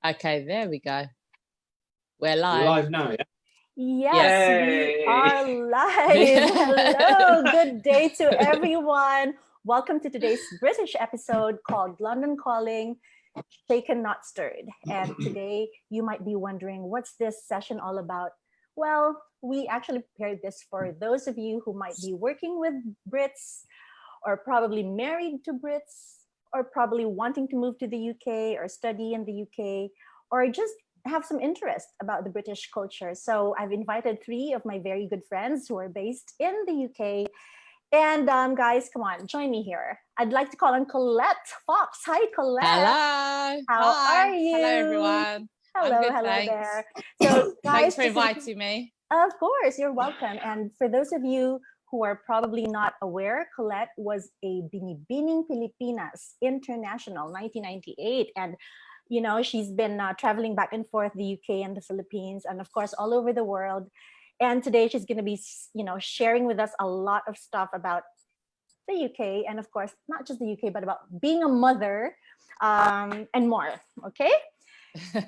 Okay, there we go. We're live. We're live now, yeah? Yes, Yay. we are live. Hello, good day to everyone. Welcome to today's British episode called London Calling, Shaken Not Stirred. And today you might be wondering, what's this session all about? Well, we actually prepared this for those of you who might be working with Brits or probably married to Brits or probably wanting to move to the UK or study in the UK or just have some interest about the British culture. So I've invited three of my very good friends who are based in the UK. And guys, come on, join me here. I'd like to call on Colette Fox. Hi, Colette. Hello. How are you? Hello, everyone. Hello, good, hello thanks. there. So, guys, Thanks for inviting me. Of course, you're welcome. And for those of you who are probably not aware, Colette was a Binibining Pilipinas International 1998. And you know, she's been traveling back and forth the UK and the Philippines and of course all over the world. And today she's going to be, you know, sharing with us a lot of stuff about the UK and of course not just the UK but about being a mother and more. Okay.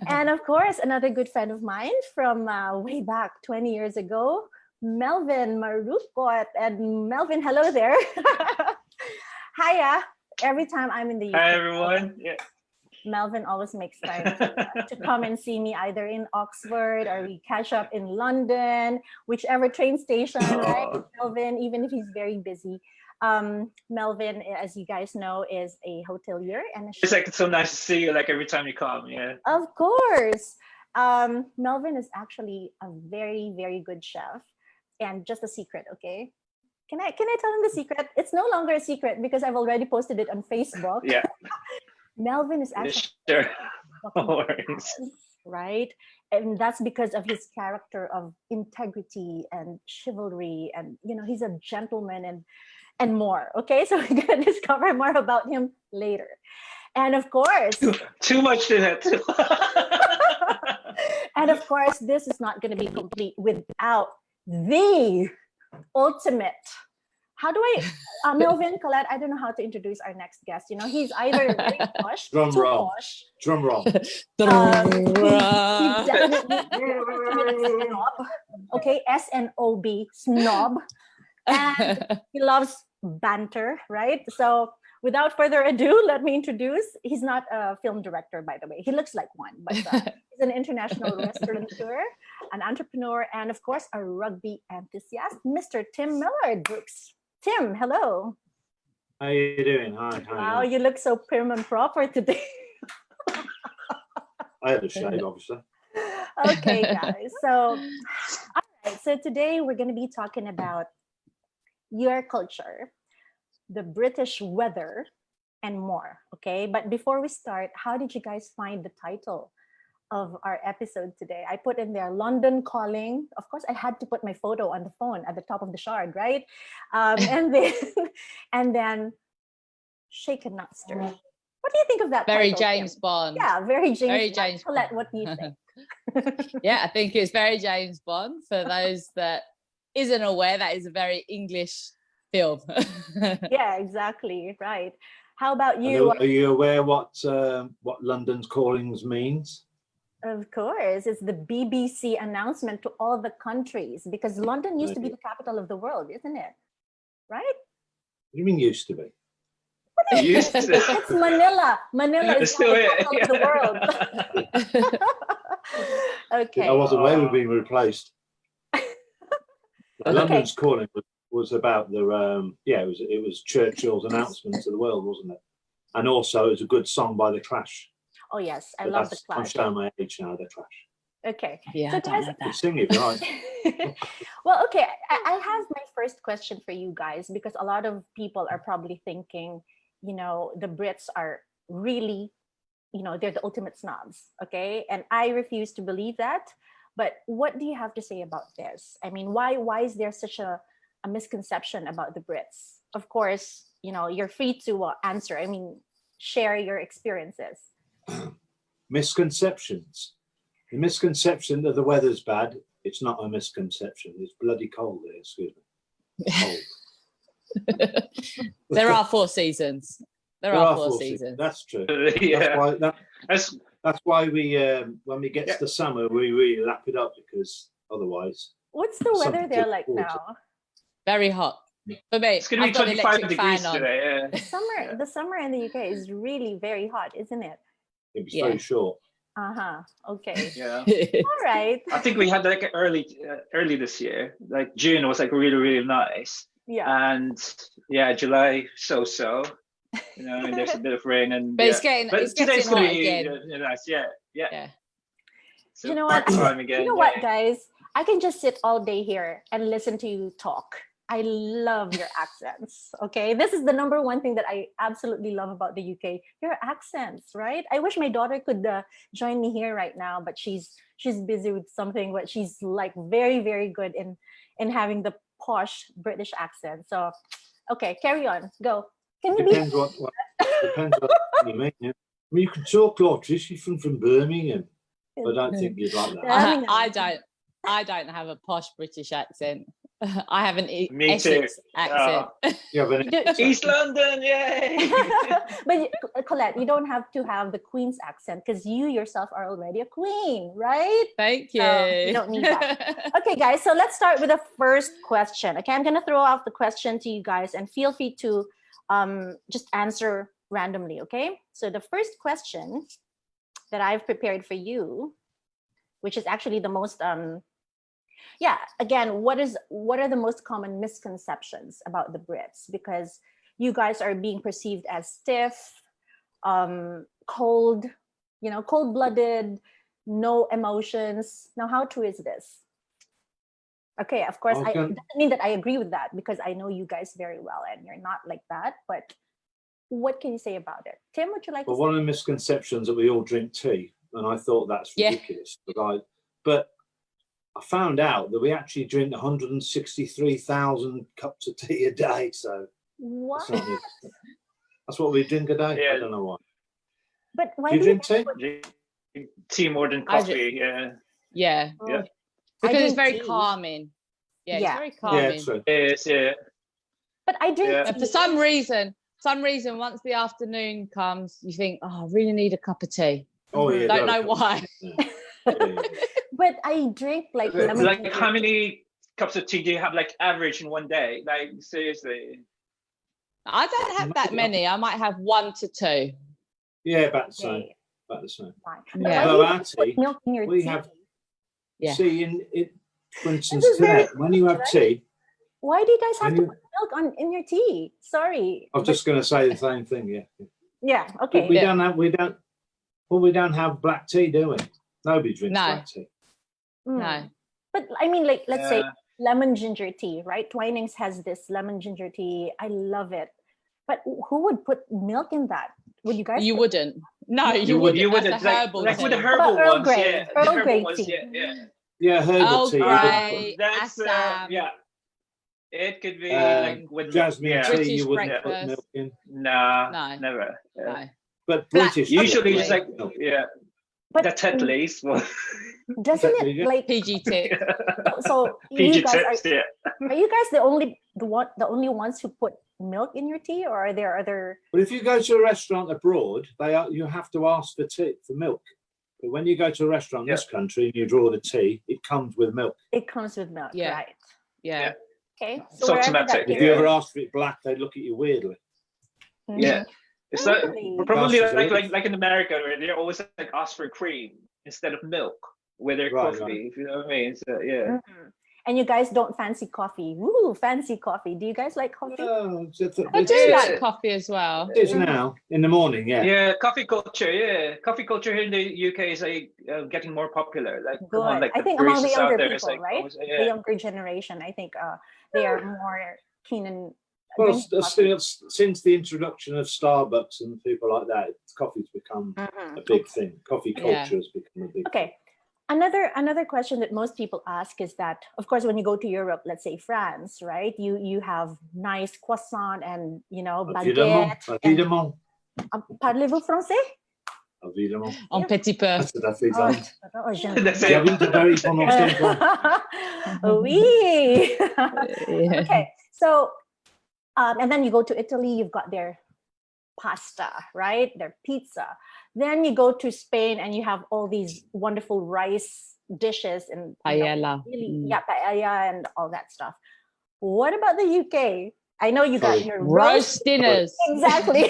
And of course another good friend of mine from way back 20 years ago, Melvin Marupot. And Melvin, hello there. Hiya. Every time I'm in the UK. Hi everyone. Yeah. Melvin always makes time to come and see me either in Oxford or we catch up in London, whichever train station, right? Melvin, even if he's very busy. Melvin, as you guys know, is a hotelier and it's like it's so nice to see you like every time you come. Yeah. Of course. Melvin is actually a very, very good chef. And just a secret, okay? Can I tell him the secret? It's no longer a secret because I've already posted it on Facebook. Yeah. Melvin is actually sure. No worries. Right? And that's because of his character of integrity and chivalry, and you know, he's a gentleman and more. Okay, so we're gonna discover more about him later. And of course, too much to that too. And of course, this is not gonna be complete without the ultimate. How do I, Melvin, Colette, I don't know how to introduce our next guest. You know, he's either very posh, Drum roll. posh. Drum roll. He's definitely snob. Okay, S-N-O-B, snob. And he loves banter, right? So without further ado, let me introduce, he's not a film director, by the way. He looks like one, but he's an international restaurateur, an entrepreneur, and of course, a rugby enthusiast, Mr. Tim Millard Brooks. Tim, hello. How are you doing? Hi. Wow, you look so prim and proper today. I had a shave, obviously. Okay, guys. So, all right. So today we're going to be talking about your culture, the British weather, and more. Okay, but before we start, how did you guys find the title of our episode today? I put in there London Calling. Of course, I had to put my photo on the phone at the top of the shard, right? And then Shaken Not Stirred. What do you think of that? Very title, James Tim? Bond. Yeah, very James James Colette, Bond. what do you think? Yeah, I think it's very James Bond. For those that isn't aware, that is a very English film. Yeah, exactly. Right. How about you? Are you aware what London's Callings means? Of course, it's the BBC announcement to all the countries because London used to be the capital of the world, isn't it? Right? What do you mean used to be? Used to. It's Manila. Manila is Still the capital of the world. Okay. I wasn't aware we've been replaced. London's Calling was about the it was Churchill's announcement to the world, wasn't it? And also it was a good song by The Clash. Oh yes, I love The Clash. I'm showing my age now, The Clash. Okay. Yeah, so I don't know You that. sing it, right? Well, okay, I have my first question for you guys because a lot of people are probably thinking, you know, the Brits are really, you know, they're the ultimate snobs, okay? And I refuse to believe that. But what do you have to say about this? I mean, why is there such a misconception about the Brits? Of course, you know, you're free to answer. I mean, share your experiences. Misconceptions. The misconception that the weather's bad, it's not a misconception. It's bloody cold there, excuse me. Cold. There are 4 seasons. There are 4 seasons. That's true. Yeah. That's That's why we, when we get Yeah. to the summer, we really lap it up because otherwise, What's the Something weather to there look like forward to. now? Very hot. For me, It's gonna be I've got the 25 electric degrees fan on. today. Yeah. Summer, the summer in the UK is really very hot, isn't it? it was Yeah. very short. Uh-huh. Okay. Yeah. All right. I think we had like early this year. Like June was like really nice, Yeah. and yeah, July so. You know, and there's a bit of rain and But it's getting but it's today's getting gonna hot be again. nice. Yeah. Yeah. So You know what? part-time again. You know what, yeah. guys? I can just sit all day here and listen to you talk. I love your accents. Okay. This is the number one thing that I absolutely love about the UK. Your accents, right? I wish my daughter could join me here right now, but she's busy with something, but she's like very good in having the posh British accent. So okay, carry on. Go. Can you be Depends what depends what you mean. Yeah. I mean, you can talk like this. You're from Birmingham. I don't think you'd like that. Yeah. I don't have a posh British accent. I have an Me too. Essex accent. Yeah, but You do- East London, yay! but Colette, you don't have to have the Queen's accent because you yourself are already a queen, right? Thank you. you don't need that. Okay, guys, so let's start with the first question. Okay, I'm going to throw out the question to you guys and feel free to just answer randomly, okay? So the first question that I've prepared for you, which is actually the most again, what are the most common misconceptions about the Brits? Because you guys are being perceived as stiff, cold, cold-blooded, no emotions. Now, how true is this? Okay, of course, Okay. it doesn't mean that I agree with that because I know you guys very well and you're not like that. But what can you say about it? Tim, would you like Well, to one of the misconceptions that we all drink tea, and I thought that's Yeah. ridiculous. But I found out that we actually drink 163,000 cups of tea a day. So What? that's, not, that's what we drink a day. Yeah. I don't know why. But why Do you do drink tea? Drink tea more than I coffee. Yeah. Yeah, Oh, Yeah. I because it's drink very tea. calming. Yeah, Yeah. it's very Yeah, calming. true. Yes, yeah. But I drink Yeah. tea. And for some reason, once the afternoon comes, you think, oh, I really need a cup of tea. Oh yeah. Don't got know a cup of why. tea. Yeah. But I drink like lemon Like ginger how tea. many cups of tea do you have like average in one day? Like seriously. I don't have that many. I might have 1 to 2. Yeah, about the same. Okay, About the same. fine. Yeah. But why Although do you our guys put tea, milk in your we tea? have- Yeah. See, in it, for instance, is very today, when you have tea, Why do you guys have when to you- put milk in your tea? Sorry. I was just going to say the same thing. Yeah. Yeah, But okay. we Yeah. don't have black tea, do we? Nobody drinks No. black tea. Mm. No. But I mean, like, let's say Yeah. lemon ginger tea, right? Twinings has this lemon ginger tea. I love it. But who would put milk in that? Would you guys? You put- wouldn't. No, You you would- wouldn't. You That's wouldn't a like, herbal like with the tea. herbal Earl ones, Grey, yeah. Earl The herbal Grey ones, tea. yeah. Yeah, herbal Earl tea. Grey, That's Assam. yeah. It could be Um, like with Jasmine yeah. tea, British you wouldn't put breakfast. milk in. Nah, No. never. Yeah. No. But Black- British Usually Black just like milk. yeah, But the Tetleys. Well, doesn't There it you go. like PG tip. so? You PG guys tips. Yeah. are you guys the only ones who put milk in your tea, or are there other? But if you go to a restaurant abroad, you have to ask for milk. But when you go to a restaurant in this country and you draw the tea, it comes with milk. It comes with milk, Yeah. right? Yeah. Okay. It's wherever automatic, that If is- you Yeah. ever ask for it black, they look at you weirdly. Mhm. Yeah. It's like, Really? probably That's like in America where they always like ask for cream instead of milk with their Right, coffee. right. If you know what I mean. So yeah. Mhm. And you guys don't fancy coffee. Woo, fancy coffee. Do you guys like coffee? Oh, I do Yeah. like coffee as well. It is now in the morning. Yeah. Yeah, coffee culture. Yeah, coffee culture here in the UK is like getting more popular. Like, Good. come on, like I the think among the baristas out younger there, it's people, like, right? always- The yeah. younger generation, I think they are more keen in Well, drinking coffee. since the introduction of Starbucks and people like that, coffee's become Mhm. a big thing. Coffee culture Yeah. has become a big Okay. Another question that most people ask is that, of course, when you go to Europe, let's say France, right? You have nice croissant and Évidemment, baguette. évidemment, Parlez-vous français? évidemment. En petit peu. That's what I think. Oh, je- That's Vous it. avez de very prononcé, quoi. Oui. Yeah. Okay, so and then you go to Italy, you've got their pasta, right? Their pizza. Then you go to Spain and you have all these wonderful rice dishes and Paella. really, yeah, paella and all that stuff. What about the UK? I know you got Sorry. your Roast dinners. Exactly.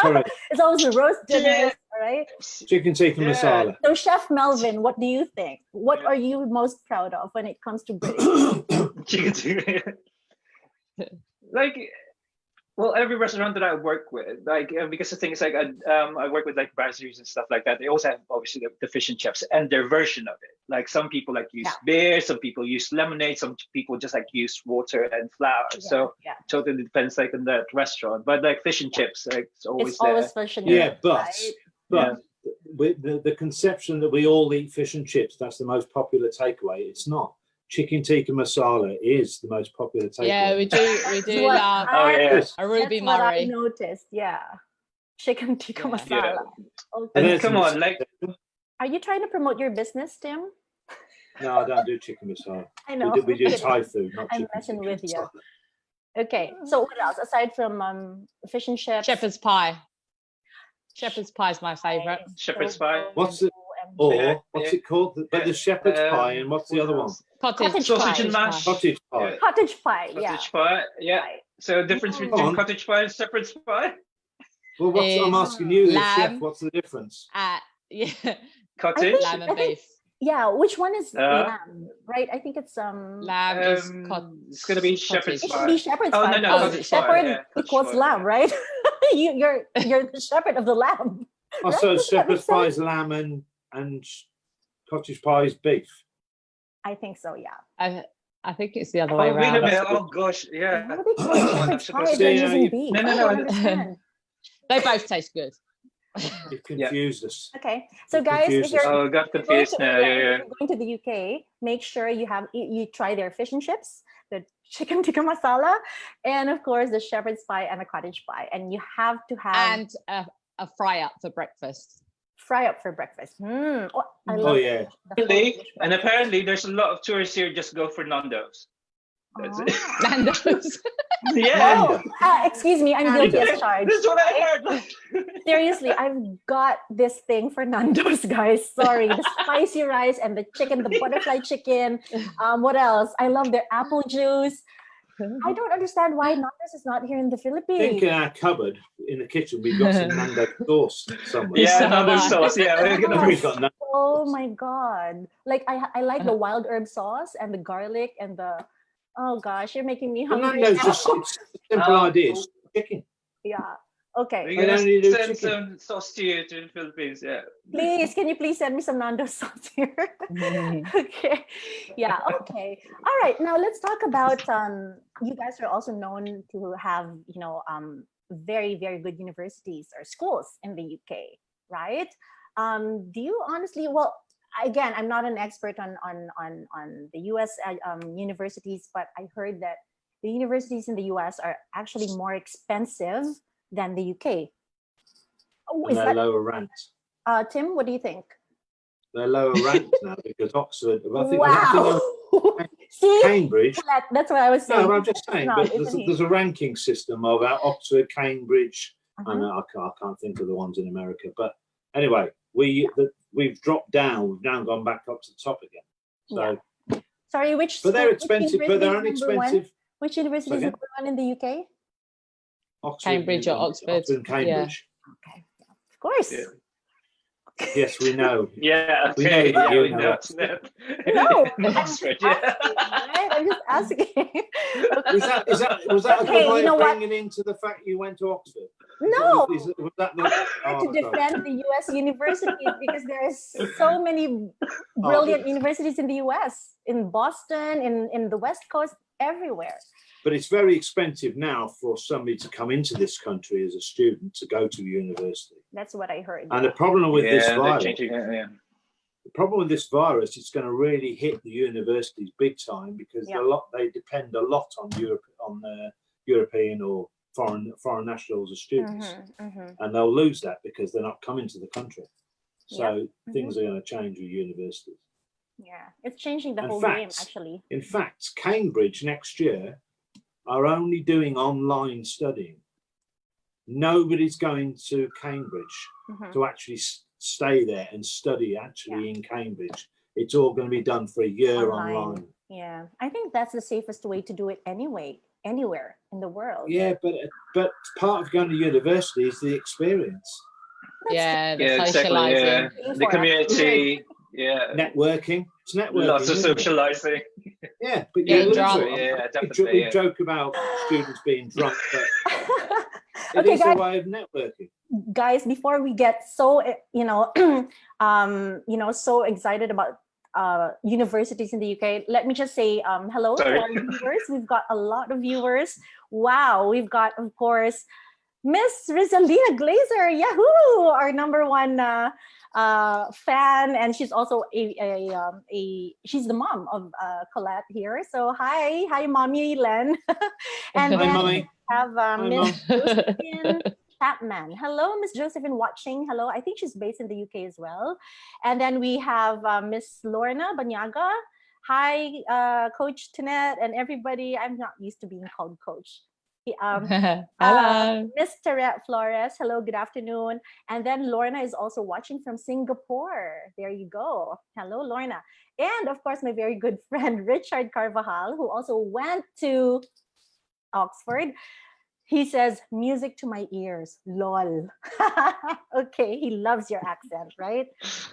Correct. It's always the roast dinners, all right? Chicken tikka Yeah. masala. So, Chef Melvin, what do you think? What are you most proud of when it comes to British? Chicken tikka. Like, well, every restaurant that I work with, like, because the thing is, like, I work with like brasseries and stuff like that. They also have obviously the fish and chips and their version of it. Like, some people like use Yeah. beer, some people use lemonade, some people just like use water and flour. So yeah, totally depends, like, on that restaurant. But like fish and chips, like, it's always it's there. always fish and Yeah, chips, but right? but the conception that we all eat fish and chips, that's the most popular takeaway. It's not. Chicken tikka masala is the most popular takeaway. Yeah, we do That's love what Oh I- yeah. a Ruby That's what I Murray. noticed. Yeah, chicken tikka Yeah. masala. And Okay. there's Come a on, like, Are you trying to promote your business, Tim? No, I don't do chicken masala. I know. We do Thai food, not I'm chicken messing tikka with you. masala. Okay, so what else aside from fish and chips? Shepherd's pie. Shepherd's pie is my favorite. shepherd's pie. What's the- Or what's it called? But the shepherd's pie, and what's the what other one? else? Cottage, Sausage pie. and mash. Cottage pie. Cottage pie? Yeah. Cottage pie. Yeah. Right. So difference No. between On. cottage pie and shepherd's pie? Well, I'm Is asking you, the chef, lamb. what's the difference? Yeah, Cottage. lamb and I think- beef. Yeah, which one is Uh, lamb? Right, I think it's Lamb is It's gonna be shepherd's It pie. should be shepherd's Oh, pie. no, no, because cottage shepherd pie, yeah, cottage equals pie, lamb, yeah. right? You're the shepherd of the lamb. Oh, Right, so doesn't that make shepherd's pie is lamb and cottage pie is beef. I think so. Yeah. I think it's the other way Oh, wait a around. minute. Oh, gosh. Yeah. Why do they call it shepherd's supposed pie to if they're say, using you- beef? No, no, I no, don't understand. They both taste good. You've confused us. Okay, so It guys, if confuses you're us. Oh, I got if you're going confused to now. England, Yeah, if you're going to the UK, make sure you try their fish and chips, the chicken tikka masala, and of course the shepherd's pie and the cottage pie. And you have to have And a fry up for breakfast. fry up for breakfast. Oh, I Oh, love yeah. the whole Really? English And breakfast. apparently, there's a lot of tourists here just go for Nando's. That's it. Oh. Nando's. Yeah. Oh, excuse me, I'm guilty as charged. This is what I heard. Seriously, I've got this thing for Nando's, guys. Sorry, the spicy rice and the chicken, the butterfly chicken. What else? I love their apple juice. I don't understand why Nando's is not here in the I think Philippines. in our cupboard in the kitchen we've got some Nando sauce somewhere. Yeah, So Nando's am I. sauce. Yeah, we're gonna We've got Nando. Oh my god! Like I like the wild herb sauce and the garlic and the. Oh gosh, you're making me Well, hungry. Nando's now. just it's a simple idea. It's chicken. Yeah. Okay. We're Why gonna don't you do send chicken? some sauce to you to the Philippines. Yeah. Please, can you please send me some Nando's sauce here? Okay. Yeah. Okay. All right. Now let's talk about. You guys are also known to have very very good universities or schools in the UK, right? Do you honestly? Well, again, I'm not an expert on the US universities, but I heard that the universities in the US are actually more expensive than the UK. Oh, And is they're that lower ranked. Tim? What do you think? They're lower ranked now because Oxford, I think Wow. See, Cambridge. that's what I was saying. No, I'm just saying, No, but isn't he? there's a ranking system of Oxford, Cambridge, Uh-huh. and I can't think of the ones in America. But anyway, we've dropped down. We've now gone back up to the top again. So, Sorry, which? but they're school- which expensive. But they're university is number one? inexpensive. Which university is Sorry? number one in the UK? Oxford, Cambridge or Oxford, and Cambridge. Okay, of course. Yeah. Yes, we know. Yeah. We Okay. know that Yeah, you we know know Oxford. that. No, I'm Oxford. just Yeah. asking, right? I'm just asking. Was that a Okay, good way you know of what? bringing into the fact you went to Oxford? No, Was that the, I'm here to oh, sorry. defend the US universities because there's so many brilliant universities in the US, in Boston, in the West Coast, everywhere. But it's very expensive now for somebody to come into this country as a student to go to university. That's what I heard. And the problem with this Yeah, they're virus, changing it. Yeah. the problem with this virus, it's going to really hit the universities big time because Yeah. they depend a lot on European or foreign nationals as students, and they'll lose that because they're not coming to the country. So things are going to change with universities. Yeah, it's changing the In whole fact- game, actually. In fact, Cambridge next year are only doing online studying. nobody's going to Cambridge Mhm. to actually stay there and study in Cambridge. It's all going to be done for a year online. Yeah, I think that's the safest way to do it anyway, anywhere in the world. Yeah, but part of going to university is the experience. Yeah, the Yeah, exactly. socializing. Yeah. The community. Yeah. Networking. It's networking. Lots of isn't it? socializing. Yeah, but Getting you lose drunk. it. Yeah, We definitely. joke about students being drunk, but it Okay, is guys. a way of networking. Guys, before we get so so excited about universities in the UK, let me just say hello to Sorry. our viewers. We've got a lot of viewers. Wow, we've got, of course, Miss Rizalina Glazer, yahoo, our number one fan, and she's also she's the mom of Colette here. So hi, mommy Len, and Hi, then Mummy. we have Hi, Miss Mum. Josephine Chapman. Hello, Miss Josephine watching. Hello, I think she's based in the UK as well. And then we have Miss Lorna Banyaga. Hi, Coach Tinette and everybody. I'm not used to being called Coach. Hello. Miss Terette Flores, hello, good afternoon. And then Lorna is also watching from Singapore. There you go. Hello, Lorna. And of course, my very good friend, Richard Carvajal, who also went to Oxford. He says, music to my ears, lol. Okay, he loves your accent, right?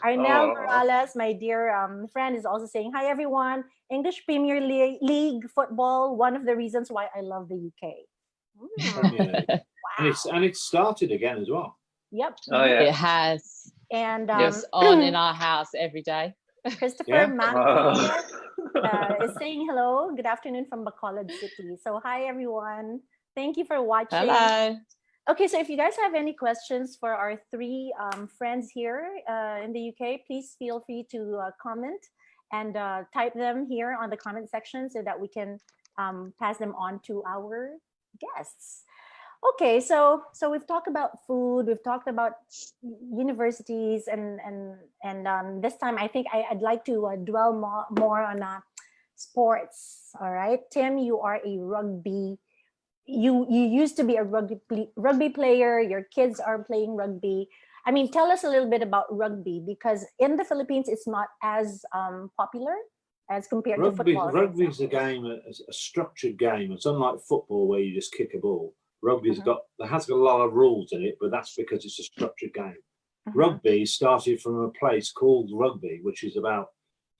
Arnel Oh. Morales, my dear friend, is also saying, hi, everyone. English Premier League football, one of the reasons why I love the UK. Premier League. And it's started again as well. Yep. Oh yeah. It has. And It's on in our house every day. Christopher Yeah. Mac is saying hello. Good afternoon from Bacolod City. So hi, everyone. Thank you for watching. Hello. Okay, so if you guys have any questions for our three friends here in the UK, please feel free to comment and type them here on the comment section so that we can pass them on to our guests. Okay, so we've talked about food, we've talked about universities, and this time I think I'd like to dwell more on sports. All right, Tim, you are a rugby. You used to be a rugby player. Your kids are playing rugby. I mean, tell us a little bit about rugby, because in the Philippines it's not as popular as compared to football. Rugby is a game, a structured game. It's unlike football where you just kick a ball. Rugby's got a lot of rules in it, but that's because it's a structured game. Rugby started from a place called Rugby, which is about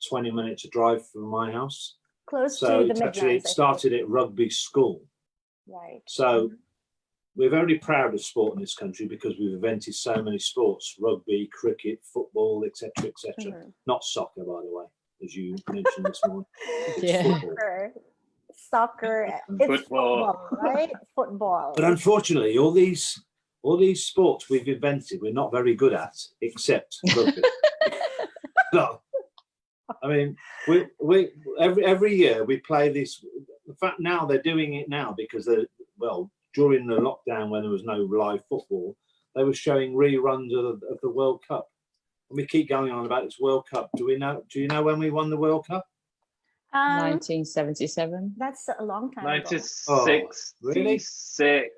20 minutes to drive from my house. Close So to the it's Midlands. actually, it started at rugby school. Right. So we're very proud of sport in this country because we've invented so many sports: rugby, cricket, football, etc., etc. Not soccer, by the way, as you mentioned this morning. It's Yeah. football. Soccer, And it's football. football, right? Football. But unfortunately, all these sports we've invented, we're not very good at, except rugby. So, I mean, we every year we play this. In fact, now they're doing it now because during the lockdown when there was no live football, they were showing reruns of the World Cup. And we keep going on about this World Cup. Do you know when we won the World Cup? 1977. That's a long time ago. 1966. Oh, really? 77.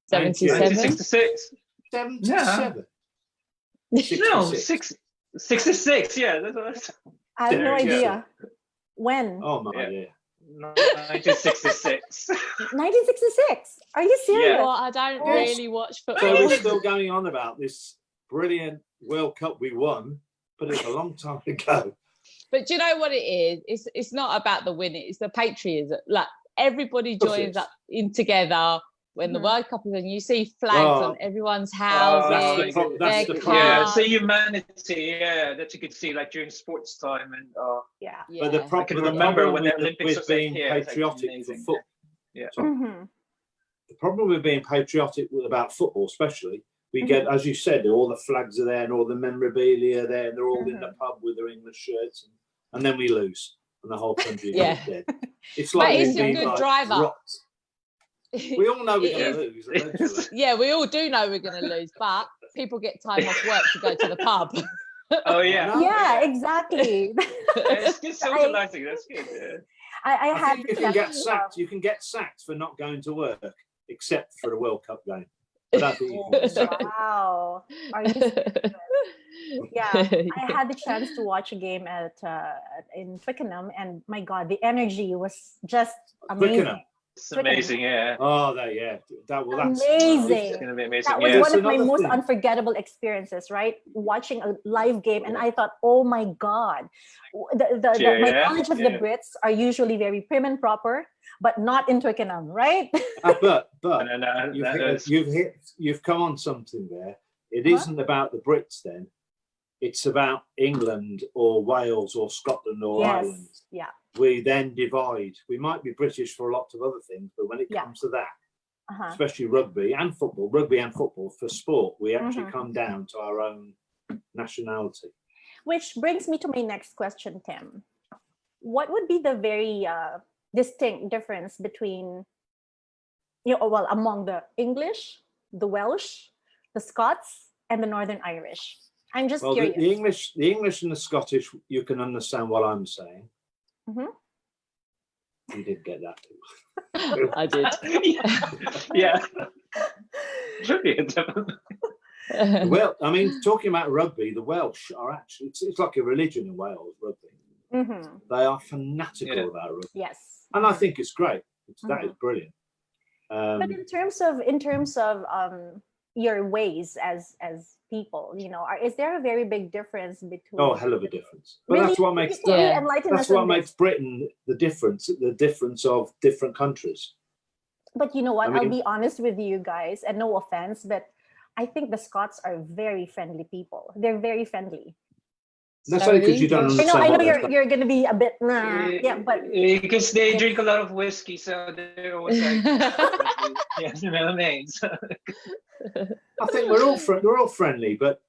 1966. 77. No, 66. 66. Yeah, that's I have no There you go. idea. When? Oh my Yeah. dear. 1966. 1966. Are you serious? Yeah. Well, I don't Yes. really watch So football. we're still going on about this brilliant World Cup we won, but it's a long time ago. But do you know what it is? It's not about the winning. It's the patriotism. Like everybody course it joins is. up in together when the Mhm. World Cup is on. You see flags Oh. on everyone's That's houses. the pro- that's their the cars. Yeah, problem. so humanity, that you could see like during sports time and Yeah. Yeah. But the I can problem remember when the with Olympics was being here, it's actually patriotic for amazing. football. Yeah. Mhm. The problem with being patriotic about football, especially, we get, as you said, all the flags are there and all the memorabilia there, and they're all in the pub with their English shirts, and then we lose, and the whole country Yeah. goes dead. It's But like it's we've a been good like driver. rocked. We all know we're It going to is- lose eventually. Yeah, we all do know we're going to lose, but people get time off work to go to the pub. Oh yeah. No. Yeah, exactly. It's good socializing. That's good. Yeah. I I had think you to can tell get sacked. You can get sacked for not going to work, except for the World Cup game. I don't think you can say. Wow. Are you serious? Yeah, I had the chance to watch a game in Twickenham, and my God, the energy was just amazing. Twickenham. It's amazing, yeah. Oh, that's Amazing. It's gonna be amazing. That was Yeah. one of my Another most thing. unforgettable experiences, right? Watching a live game, and I thought, oh my God, my Yeah, knowledge of the yeah. Brits are usually very prim and proper, but not in Twickenham, right? But No, you've come on something there. It Huh? isn't about the Brits then. It's about England or Wales or Scotland or Ireland. Yeah. We then divide. We might be British for a lot of other things, but when it Yeah. comes to that, Uh-huh. especially rugby and football for sport, we actually come down to our own nationality. Which brings me to my next question, Tim. What would be the very distinct difference between, among the English, the Welsh, the Scots, and the Northern Irish? I'm just Well, curious. the English and the Scottish, you can understand what I'm saying. Mhm. You didn't get that. I did. Yeah. Yeah, definitely. Well, I mean, talking about rugby, the Welsh are actually, it's like a religion in Wales, rugby. Mhm. They are fanatical Yeah. about rugby. Yes. And I think it's great. That is Mhm. brilliant. But in terms of your ways as people, is there a very big difference between? Oh, hell of a difference. But Really? that's what makes Can you Yeah. enlighten that's us on what this? makes Britain the difference of different countries. But you know what? I I'll mean- be honest with you guys, and no offense, but I think the Scots are very friendly people. They're very friendly. That's only because you don't I understand. know what they're you're gonna be a bit yeah, but because they drink a lot of whiskey, so they're always like, yeah, you know what I mean? So, I think we're all friendly, but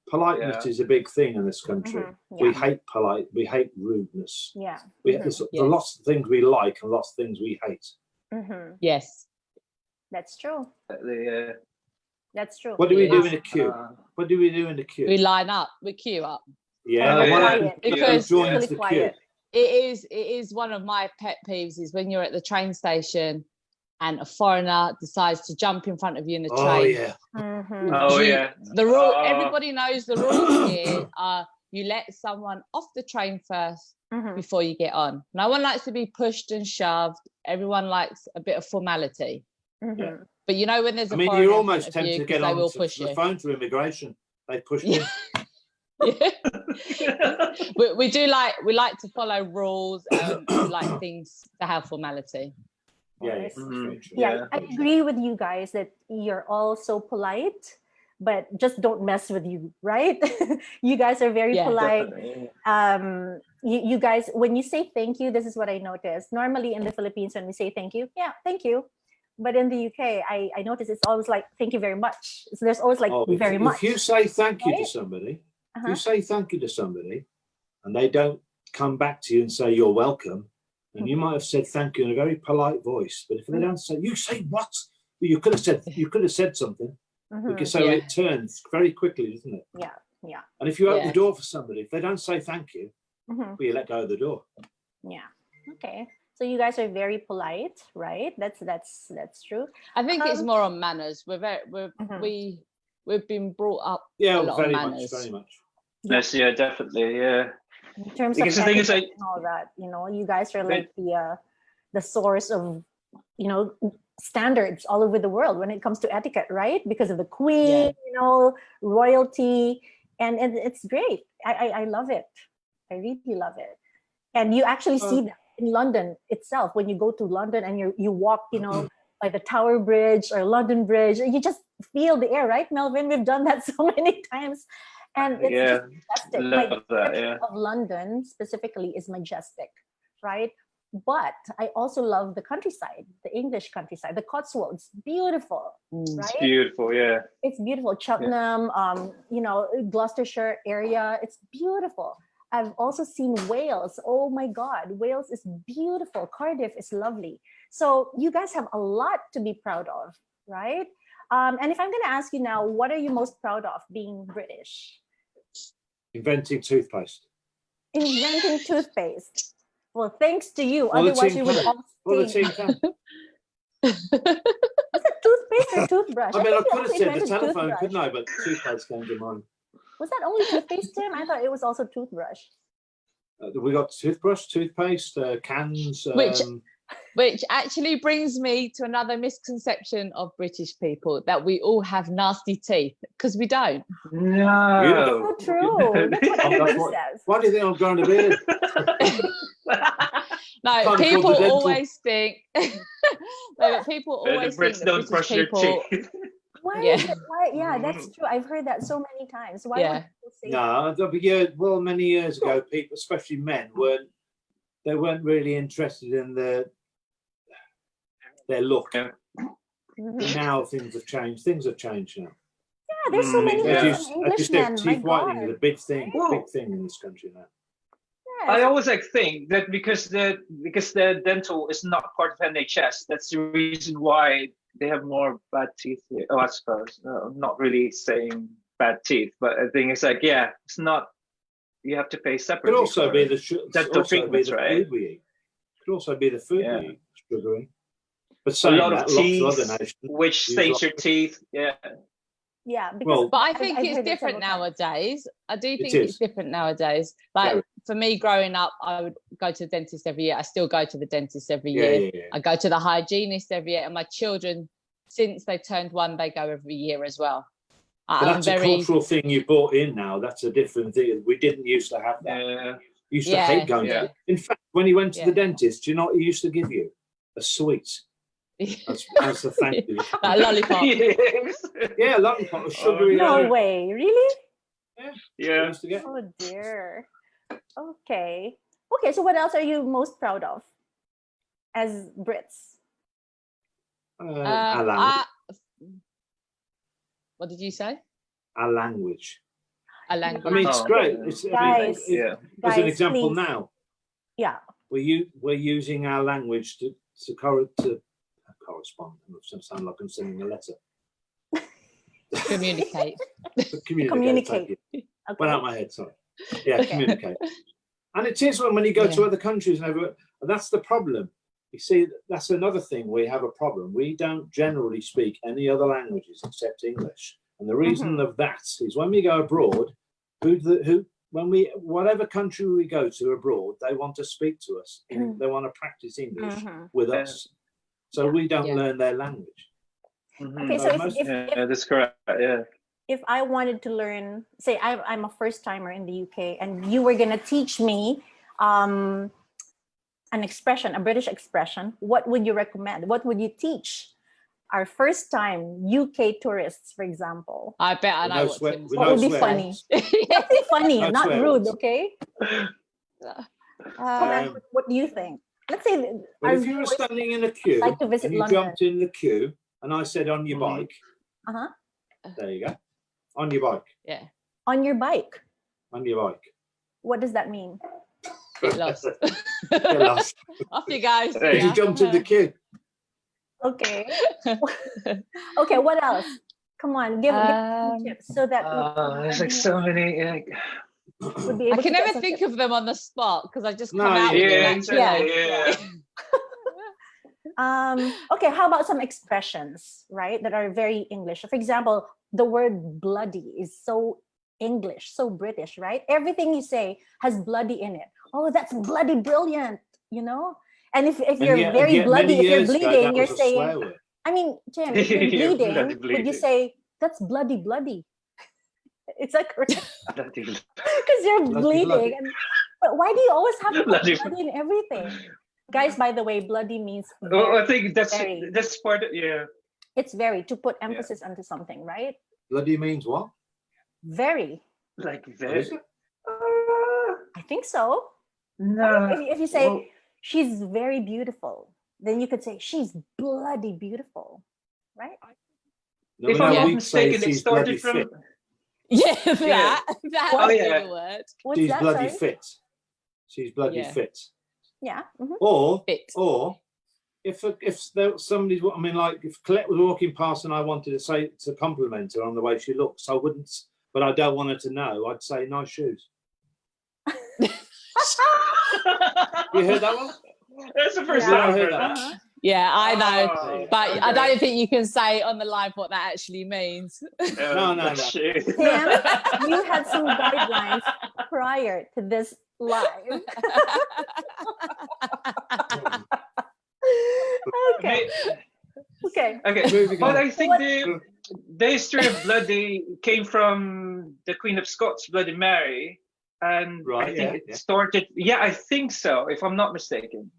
politeness is a big thing in this country. We hate we hate rudeness. Yeah. There's lots of things we like and lots of things we hate. Mm-hmm. Yes. That's true. the, That's true. What do we do in a uh, queue? What do we do in the queue? We line up. We queue up. Yeah, Oh, and one quiet. who Because- joins Really the quiet. queue. It is one of my pet peeves is when you're at the train station and a foreigner decides to jump in front of you in the Oh train. yeah. Mhm. Oh You- yeah. The rule. Oh. Everybody knows the rules here are you let someone off the train first Mhm. before you get on. No one likes to be pushed and shoved. Everyone likes a bit of formality. Mhm. But when there's a I mean, foreigner you're in almost front of tempted you to get 'cause they on will to push the you. phone to immigration. They push Yeah. you. we like to follow rules and we like things to have formality. Yeah, Yes. Mhm. Yeah, I agree with you guys that you're all so polite, but just don't mess with you, right? You guys are very Yeah. polite. Definitely. You guys, when you say thank you, this is what I noticed. Normally in the Philippines, when we say thank you, yeah, thank you. But in the UK, I notice it's always like thank you very much. So there's always like Oh, very if much. you say thank you to Right? somebody, if Uh-huh. you say thank you to somebody, and they don't come back to you and say you're welcome, and you might have said thank you in a very polite voice, but if they don't say, you say what? Well, you could have said something. Mhm. Because so Yeah. it turns very quickly, doesn't it? Yeah, yeah. And if you open Yeah. the door for somebody, if they don't say thank you, Mhm. well, you let go of the door. Yeah. Okay. So you guys are very polite, right? That's true. I think it's Um, more on manners. Mhm. We've been brought up Yeah, a lot very of much, manners. very much. Yes, yeah, definitely, yeah. In terms Because of the thing is, etiquette and all that, you guys are like the source of standards all over the world when it comes to etiquette, right? Because of the queen, royalty, and it's great. I love it. I really love it. And you actually see that in London itself when you go to London and you walk, by the Tower Bridge or London Bridge, you just feel the air, right, Melvin? We've done that so many times, and it's Yeah, just majestic. My love that, yeah. of London specifically is majestic, right? But I also love the countryside, the English countryside, the Cotswolds, beautiful, Mm. right? It's beautiful, yeah. It's beautiful. Cheltenham, Gloucestershire area, it's beautiful. I've also seen Wales. Oh my God, Wales is beautiful. Cardiff is lovely. So you guys have a lot to be proud of, right? And if I'm going to ask you now, what are you most proud of being British? Inventing toothpaste. Inventing toothpaste. Well, thanks to you. Well, the Otherwise, tin you would can. all Well, the stink. tin can. Is it toothpaste? Toothpaste or toothbrush? I mean, I think they could have also said the invented telephone, toothbrush. couldn't I? But toothpaste came to mind. Was that only toothpaste, Tim? I thought it was also toothbrush. We got toothbrush, toothpaste, cans. Which actually brings me to another misconception of British people, that we all have nasty teeth, because we don't. No. So true. That's what everybody says. Why do you think I'm growing a beard? No, Can't afford people the dental. always think. No, but people always think Brits that don't British brush your people. teeth. Why? Yeah. Is it, why? Yeah, that's true. I've heard that so many times. Why Yeah. would people say No, but yeah, well, many years ago, people, especially men, weren't really interested in their look. Yeah. Mhm. Now things have changed. Things have changed now. Yeah, there's so Mm, many yeah. handsome As you said, Englishmen. My teeth whitening is God. a big thing. Whoa. Big thing in this country now. Yes. I always think that because the dental is not part of NHS, that's the reason why they have more bad teeth here. Oh, I suppose. I'm not really saying bad teeth, but I think it's like, yeah, it's not. You have to pay separately. Could also for be it. the dental also be treatments, the right? food we eat. Could also be the food Yeah. we eat. Sugary. But A saying lot of that, lots of teeth, other nations. which use stains lots your of- teeth. Yeah. Yeah, because Well, But I think I've it's heard that different several times. nowadays. I do think is. it's different nowadays. Like Very. for me, growing up, I would go to the dentist every year. I still go to the dentist every Yeah, year. yeah. I go to the hygienist every year, and my children, since they turned 1, they go every year as well. But I'm that's a very cultural thing you brought in now. That's a different thing. We didn't used to have that. Yeah. You used to Yeah, hate going yeah. to. In fact, when you went to Yeah. the dentist, do you know what he used to give you? A sweet. As a thank you. a lollipop. Yes. Yeah, a lollipop, a sugary. No way, really? We Yeah. used to get. Oh dear. Okay. Okay, so what else are you most proud of as Brits? Our language. What did you say? Our language. A language. I mean, it's Oh, great. yeah. It's, Guys. Yeah. As an Guys, example please. now, Yeah. we're using our language to correspond. It sound like I'm sending a letter. Communicate. Communicate. Thank you. Okay. Went out my head, sorry. Yeah, Okay. communicate. And it is when you go to Yeah. other countries and everywhere, and that's the problem. You see, that's another thing we have a problem. We don't generally speak any other languages except English. And the reason of that is when we go abroad, whatever country we go to abroad, they want to speak to us. They want to practice English with Yeah. us. So we don't Yeah. learn their language. Okay, So so most- Yeah, that's correct. Yeah. if I wanted to learn, say I'm a first timer in the UK, and you were gonna teach me an expression, a British expression, what would you recommend? What would you teach our first time UK tourists, for example? I bet I With know no what sweat- Tim's with What no would be swear funny? words. Something funny, No not swear rude, words. okay? Um, What do you think? Let's say But our if you were viewers standing in a queue like to visit and you London. jumped in the queue and I said on your Mhm. bike, Uh-huh. there you go, on your bike, Yeah, On your bike, on your bike. what does that mean? get lost. Get lost. Off you go. Hey. You jumped in the queue. Okay. Okay, what else? Come on, give some tips so that There's like so many. would be I able can to get never some think tips. of them on the spot because I just No, come out yeah, with it Yeah, naturally. exactly. Yeah. Okay, how about some expressions, right, that are very English? For example, the word bloody is so English, so British, right? Everything you say has bloody in it. Oh, that's bloody brilliant, you know? And if you're very yet bloody, many if you're years ago, bleeding, that you're was a swear saying, word. I mean, Tim, if you're You're bleeding, bloody would you bleeding. say, that's bloody bloody? Is that correct? Bloody- Because you're Bloody, bleeding. bloody. But why do you always have to put Bloody- bloody in everything? Guys, by the way, bloody means Well, I very, think very. that's part of, yeah. It's very, to put emphasis onto something, right? Bloody means what? Very. Like What very. is it? I think so. No. If you say well, she's very beautiful, then you could say she's bloody beautiful, right? No, if no, I'm not we'd say mistaken, it she's bloody started from. fit. Yeah, Yeah. that Oh, would yeah. be the word. What's She's that? bloody Sorry? fit. She's bloody Yeah. fit. Yeah. mhm. Or Fit. if there was somebody's, I mean, like if Colette was walking past and I wanted to compliment her on the way she looks, I wouldn't. But I don't want her to know. I'd say nice shoes. You heard that one? That's the first Yeah. time I I've heard heard that. that. Yeah, I know. Oh, But I okay. don't think you can say on the live what that actually means. No. That's true. Tim, you had some guidelines prior to this live. Okay. Okay. Okay, Moving but on. I think the history of Bloody came from the Queen of Scots, Bloody Mary, and I Right, think it started. Yeah, I think so, if I'm not mistaken.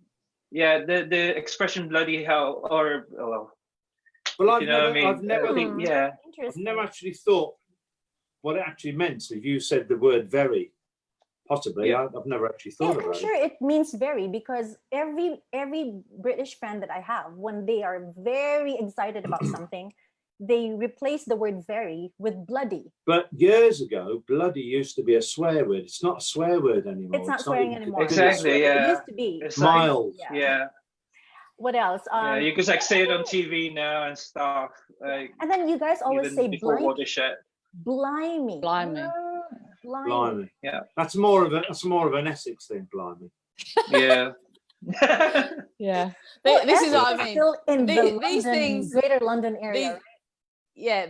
Yeah, the expression "bloody hell" or well, Well, you know what I mean. I've never, I think, yeah, I've Interesting. never actually thought what it actually meant. So if you said the word "very," possibly, Yeah. I've never actually Yeah, thought I'm about sure it. it means very, because every British friend that I have, when they are very excited about something, they replace the word very with bloody. But years ago, "bloody" used to be a swear word. It's not a swear word anymore. It's not swearing even anymore. considered a Exactly, swear word. It yeah. used to be. it's like, Mild. Yeah. yeah, What else? yeah. You can like say it on TV now and stuff. Like And then you guys always even say before Watershed. blimey. Blimey. Blimey. Blimey. Yeah. That's more of an Essex thing, blimey. Yeah. Yeah. Well, This is Essex what I mean. Still in the These London, things- Greater London area. These, right? yeah,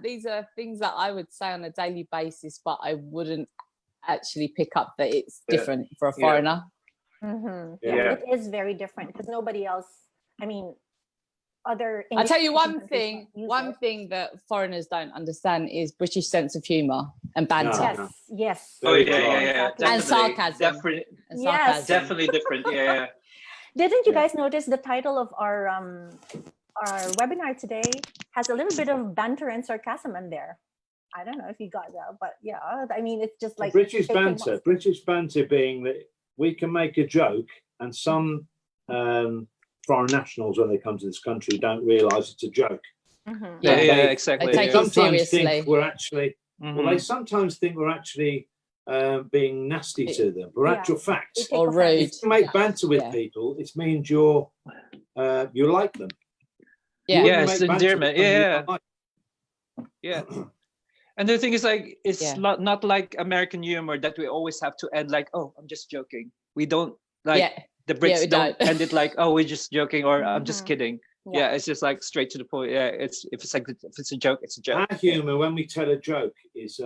these are things that I would say on a daily basis, but I wouldn't actually pick up that it's Yeah. different for a Yeah. foreigner. Mhm. Yeah. Yeah, it is very different because nobody else. I mean, other. I'll tell you English-speaking one countries thing. don't use One it. thing that foreigners don't understand is British sense of humour and banter No. Yes. Yes. Oh Very yeah, yeah, dry. yeah. Exactly. And Definitely, sarcasm. Definitely, and Yes. sarcasm. definitely different. Yeah. Didn't you Yeah. guys notice the title of our webinar today has a little bit of banter and sarcasm in there? I don't know if you got that, but yeah, I mean, it's just like British taking banter. what's- British banter being that we can make a joke, and some foreign nationals, when they come to this country, don't realise it's a joke. Mhm. Yeah, Yeah. yeah, They- exactly. They take yeah. it sometimes seriously. think we're actually. Well, they Mhm. sometimes think we're actually being nasty to them. But Yeah. actual fact, They take Or offense. rude. if you make banter with Yeah. people, it means you like them. You Yeah. wouldn't Yeah, make it's banter with endearment. somebody you Yeah, don't like. yeah. And the thing is, like, it's Yeah. not like American humor that we always have to end like, "Oh, I'm just joking." We don't like Yeah. the Brits we don't don't. end it like, "Oh, we're just joking," or "I'm just Mhm. kidding." Yeah. It's just like straight to the point. Yeah, if it's a joke, it's a joke. Our humour, when we tell a joke, is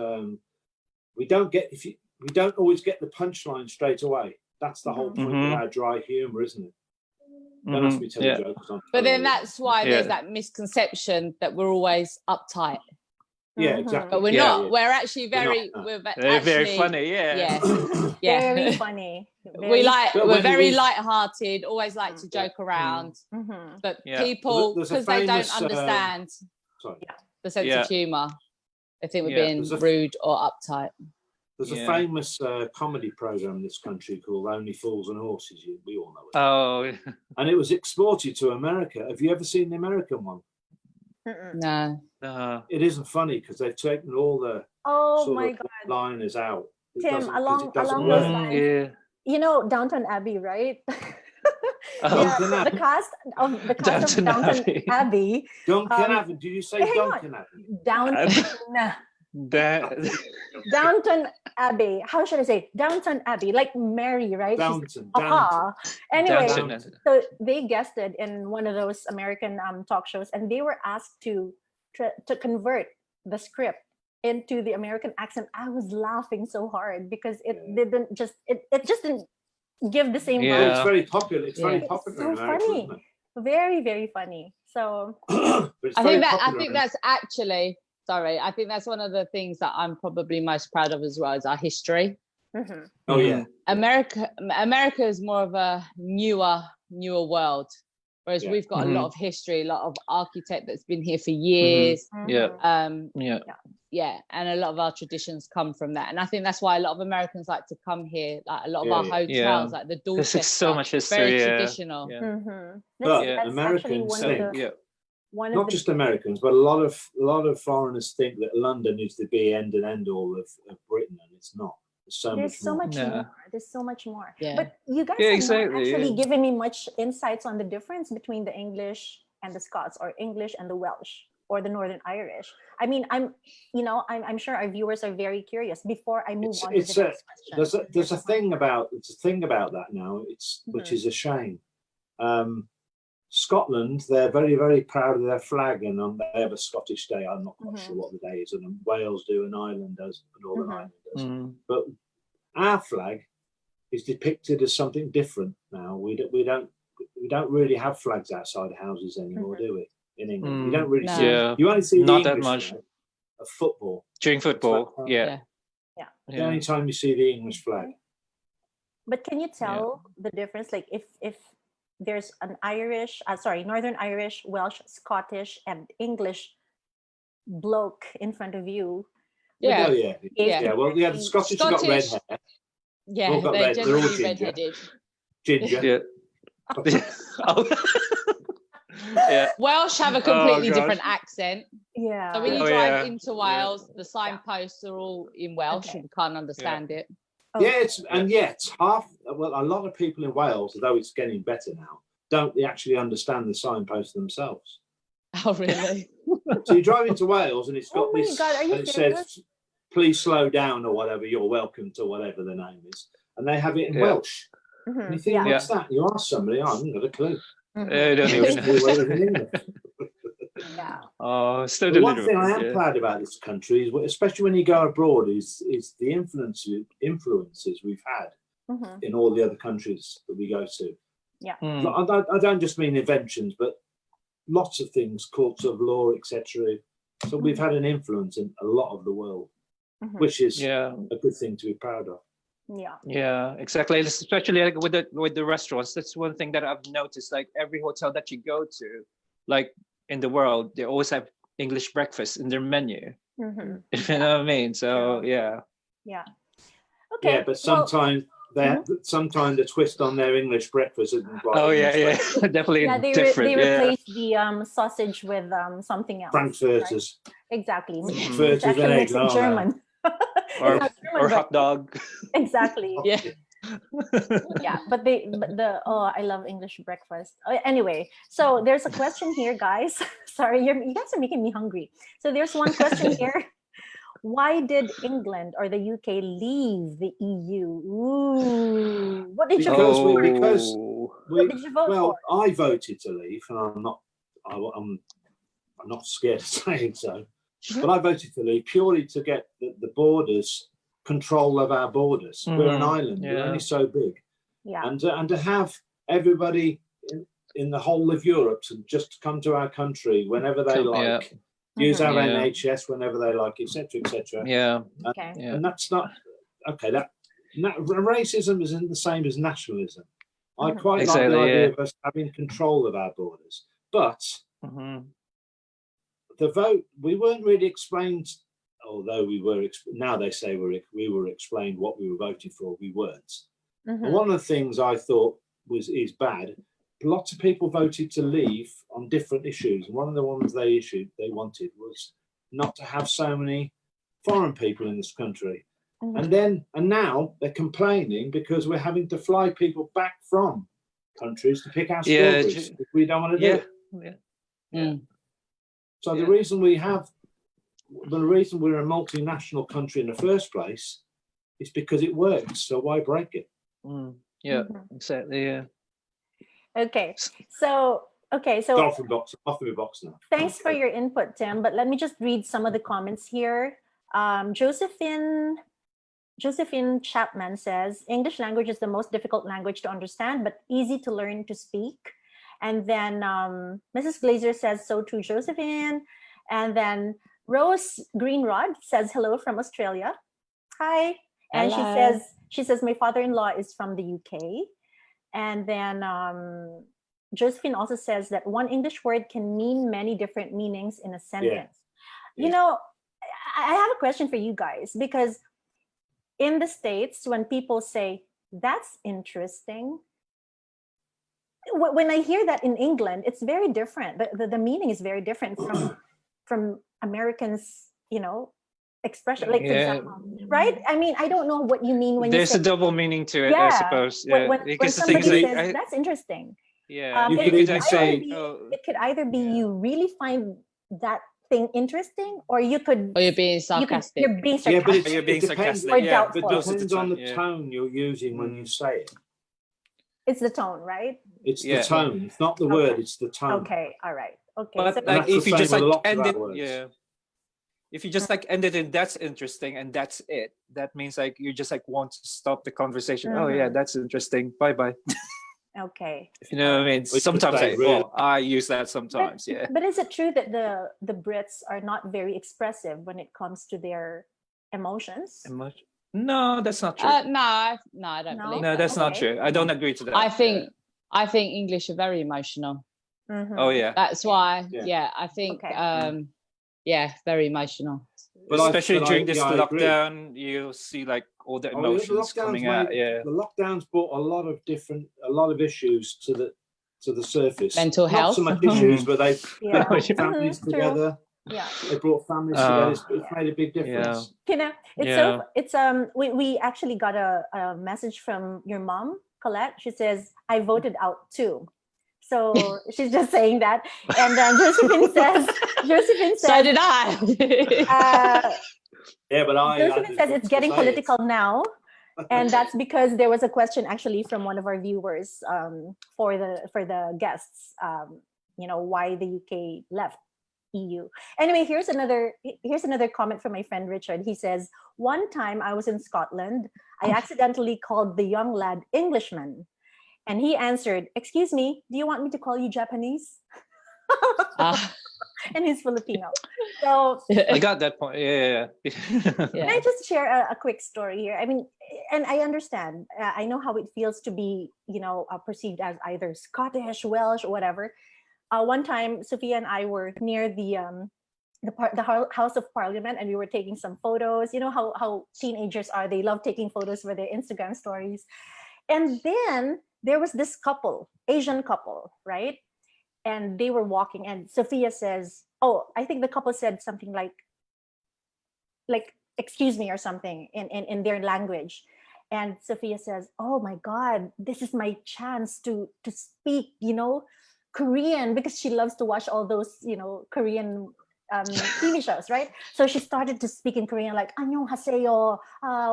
we don't always get the punchline straight away. That's the whole point Mhm. of our dry humour, isn't it? Don't ask me to tell Yeah. a joke. 'Cause I'm But then telling you. that's why Yeah. there's that misconception that we're always uptight. Yeah, Mhm. exactly. But we're Yeah. not. We're actually We're not, very. no. We're They're very actually- funny. Yeah. Yeah. Very funny. We like. But We're when very we- light-hearted. Always like to Yeah. joke around. Mhm. But Yeah. people, There's a because they don't famous, understand Sorry. the sense Yeah. of humour, they think we're Yeah. being There's a- rude or uptight. There's Yeah. a famous comedy program in this country called Only Fools and Horses. We all know it. Oh, And it was exported to America. Have you ever seen the American one? Mm-mm. No. It isn't funny because they've taken all the Oh sort my of God. liners out. It Tim, doesn't- 'cause along- it doesn't along work. those lines- yeah. You know Downton Abbey, right? Oh. Downton The Abbey. cast of Downton Downton Abbey. Abbey. Duncan Abbey. Did you say hang on. Duncan Abbey? Downton Abbey. How should I say? Downton Abbey, like Mary, right? She's Downton. aha. Anyway, Downton. so they guested in one of those American talk shows, and they were asked to convert the script into the American accent. I was laughing so hard because it didn't just it just didn't give the same Yeah. vibe. It's very popular. It's very Yeah. popular It's in so America, funny. isn't it? Very, very funny. So But it's I very think popular in- that's actually. Sorry, I think that's one of the things that I'm probably most proud of as well is our history. mhm. Oh yeah. America is more of a newer world, whereas Yeah. we've got a Mhm. lot of history, a lot of architect that's been here for years. Yeah. Mhm. Yeah. Yeah, and a lot of our traditions come from that, and I think that's why a lot of Americans like to come here. Like a lot of Yeah, our yeah. hotels, Yeah. like the There's Dorchester, so much history. very Yeah. traditional. Yeah. Mhm. But That's actually Americans one think- of the Yeah. one of Not the just Americans, but a lot of foreigners think that London is the be end and end all of Britain, and it's not. There's so There's much so more. much Yeah. more. There's so much more. Yeah. But you guys Yeah, have exactly, not actually yeah. given me much insights on the difference between the English and the Scots, or English and the Welsh, or the Northern Irish. I mean, I'm sure our viewers are very curious. Before I move on to It's the a- next question, There's a thing about that now. Which Mhm. is a shame. Scotland, they're very, very proud of their flag, and they have a Scottish Day. I'm not quite sure what the day is, and Wales do, and Ireland does, and Northern Ireland does. But our flag is depicted as something different now. We don't really have flags outside houses anymore, do we? In England, you don't really see. No. You only see the Not that English much. flag of football. During football, Yeah. The only time you see the English flag. But can you tell the difference? Like if there's an Northern Irish, Welsh, Scottish, and English bloke in front of you. Yeah. Oh, yeah. Well, the Scottish have got red hair, Yeah, All got they're red. They're all generally ginger. redheaded. ginger. yeah. Yeah. Welsh have a completely gosh. different accent. Yeah. So when you Oh, drive yeah. into Wales, the signposts are all in Welsh. Okay. You can't understand it. Oh, Yeah, it's half. Well, a lot of people in Wales, although it's getting better now, don't actually understand the signposts themselves. Oh, really? So you drive into Wales and it's got Oh my this, God, are you and it serious? says, "Please slow down" or whatever. You're welcome to whatever the name is, and they have it in Yeah. Welsh. Mhm, And you think, yeah. what's that? You ask somebody, I haven't got a clue. Mhm, I don't They just even do whatever in English. yeah. Oh, still The a one little thing I am bit. proud about this country is, especially when you go abroad, is the influences we've had Mhm, in all the other countries that we go to. Mm. I don't just mean inventions, but lots of things, courts of law, etc. So we've had an influence in a lot of the world, mhm. which is Yeah. a good thing to be proud of. Yeah. Yeah, exactly. Especially like with the restaurants. That's one thing that I've noticed. Like every hotel that you go to, like in the world, they always have English breakfast in their menu. Mhm. If you know what I mean. So yeah. Yeah. Okay. Yeah, but sometimes sometimes the twist on their English breakfast isn't quite. Oh yeah, English yeah. breakfast. Definitely yeah, they different. they Yeah. replaced the sausage with something else. Frankfurters. Exactly. Mhm. Which Frankfurters and actually eggs, makes it aren't they? German. Or It's not German, or but- hot dog. Exactly. Yeah. Yeah, but I love English breakfast. Anyway, so there's a question here, guys. Sorry, you guys are making me hungry. So there's one question here. Why did England or the UK leave the EU? Ooh, what did you Because vote for? What did you vote well, for? I voted to leave, and I'm not scared of saying so. Mhm. But I voted to leave purely to get the borders, control of our borders. We're an island. We're yeah. only so big, Yeah. and to have everybody in the whole of Europe to just come to our country whenever they Come- yeah. like, use our Yeah. NHS whenever they like, etc., etc. Yeah. Okay. Yeah. And that's not okay. Racism isn't the same as nationalism. I Mhm. quite like Exactly, the idea yeah. of us having control of our borders, but Mhm. the vote, we weren't really explained. Although we were, now they say we were explained what we were voting for. We weren't. Mhm. And one of the things I thought is bad. Lots of people voted to leave on different issues, and one of the ones they wanted was not to have so many foreign people in this country. Mhm. And now they're complaining because we're having to fly people back from countries to pick our Yeah, strawberries if we don't want to do Yeah. it. Yeah. Mm. So Yeah. the reason we're a multinational country in the first place is because it works. So why break it? Mm. Yeah. Mhm. Exactly. Yeah. Okay. So Off my box now. thanks for Okay. your input, Tim. But let me just read some of the comments here. Josephine Chapman says, English language is the most difficult language to understand, but easy to learn to speak. And then Mrs. Glazer says, so true, Josephine. And then Rose Greenrod says, hello from Australia. Hi. And Hello. she says, my father-in-law is from the UK. And then Josephine also says that one English word can mean many different meanings in a sentence. You Yeah. know, I have a question for you guys, because in the States, when people say, that's interesting, when I hear that in England, it's very different. The meaning is very different from Americans, expression. Like, for Yeah. example, right? I mean, I don't know what you mean when There's you say, a double meaning to it, yeah, I suppose. Yeah. when Because the somebody thing is, says, that's interesting. yeah, You it could could even either say- be- oh, it could either be Yeah. you really find that thing interesting, or you could Or you're being you're sarcastic. being Yeah, but sarcastic. you're being it depends- sarcastic. Or Yeah, doubtful. But most of the depends on time, the yeah. tone you're using when you Mm. say it. It's the tone, right? It's Yeah. the tone. It's not the word. It's the tone. Okay, all right. Okay. But So, like that's the if you same just with like lots of end our it, words. yeah. If you just like end it in that's interesting and that's it, that means like you just like want to stop the conversation. Oh yeah, Mhm. that's interesting. Bye bye. okay. If you know what I mean. could Sometimes say I, really- well, I use that sometimes. But, Yeah. but is it true that the Brits are not very expressive when it comes to their emotions? No, that's not true. No, I don't No? believe No, that. that's not okay. true. I don't agree to that. I think English are very emotional. Mhm. Oh yeah. That's why, Yeah. yeah, I think, Okay. yeah, very emotional. But I- Especially but I- during this yeah, I agree. lockdown, you see like all the Oh, yeah, emotions coming out. Yeah. The lockdowns brought a lot of issues to the surface. Mental Not health. so much issues, but they Yeah. brought families Mhm, true. together. Yeah. They brought families together. It's made a big difference. You know, Yeah. we actually got a message from your mom, Colette. She says, I voted out too. So she's just saying that. And then Josephine says, So did I. Yeah, but Josephine says it's getting political now. And that's because there was a question actually from one of our viewers for the guests, why the UK left EU. Anyway, here's another comment from my friend Richard. He says, one time I was in Scotland, I accidentally called the young lad Englishman. And he answered, excuse me, do you want me to call you Japanese? And he's Filipino. So I got that point. Yeah. can I just share a quick story here? I mean, and I understand. I know how it feels to be, perceived as either Scottish, Welsh, or whatever. One time, Sophia and I were near the House of Parliament, and we were taking some photos. You know how teenagers are; they love taking photos for their Instagram stories. And then there was this couple, Asian couple, right? And they were walking, and Sophia says, "Oh, I think the couple said something like excuse me or something in their language." And Sophia says, "Oh my God, this is my chance to speak, Korean," because she loves to watch all those, Korean TV shows, right? So she started to speak in Korean, like "안녕하세요,"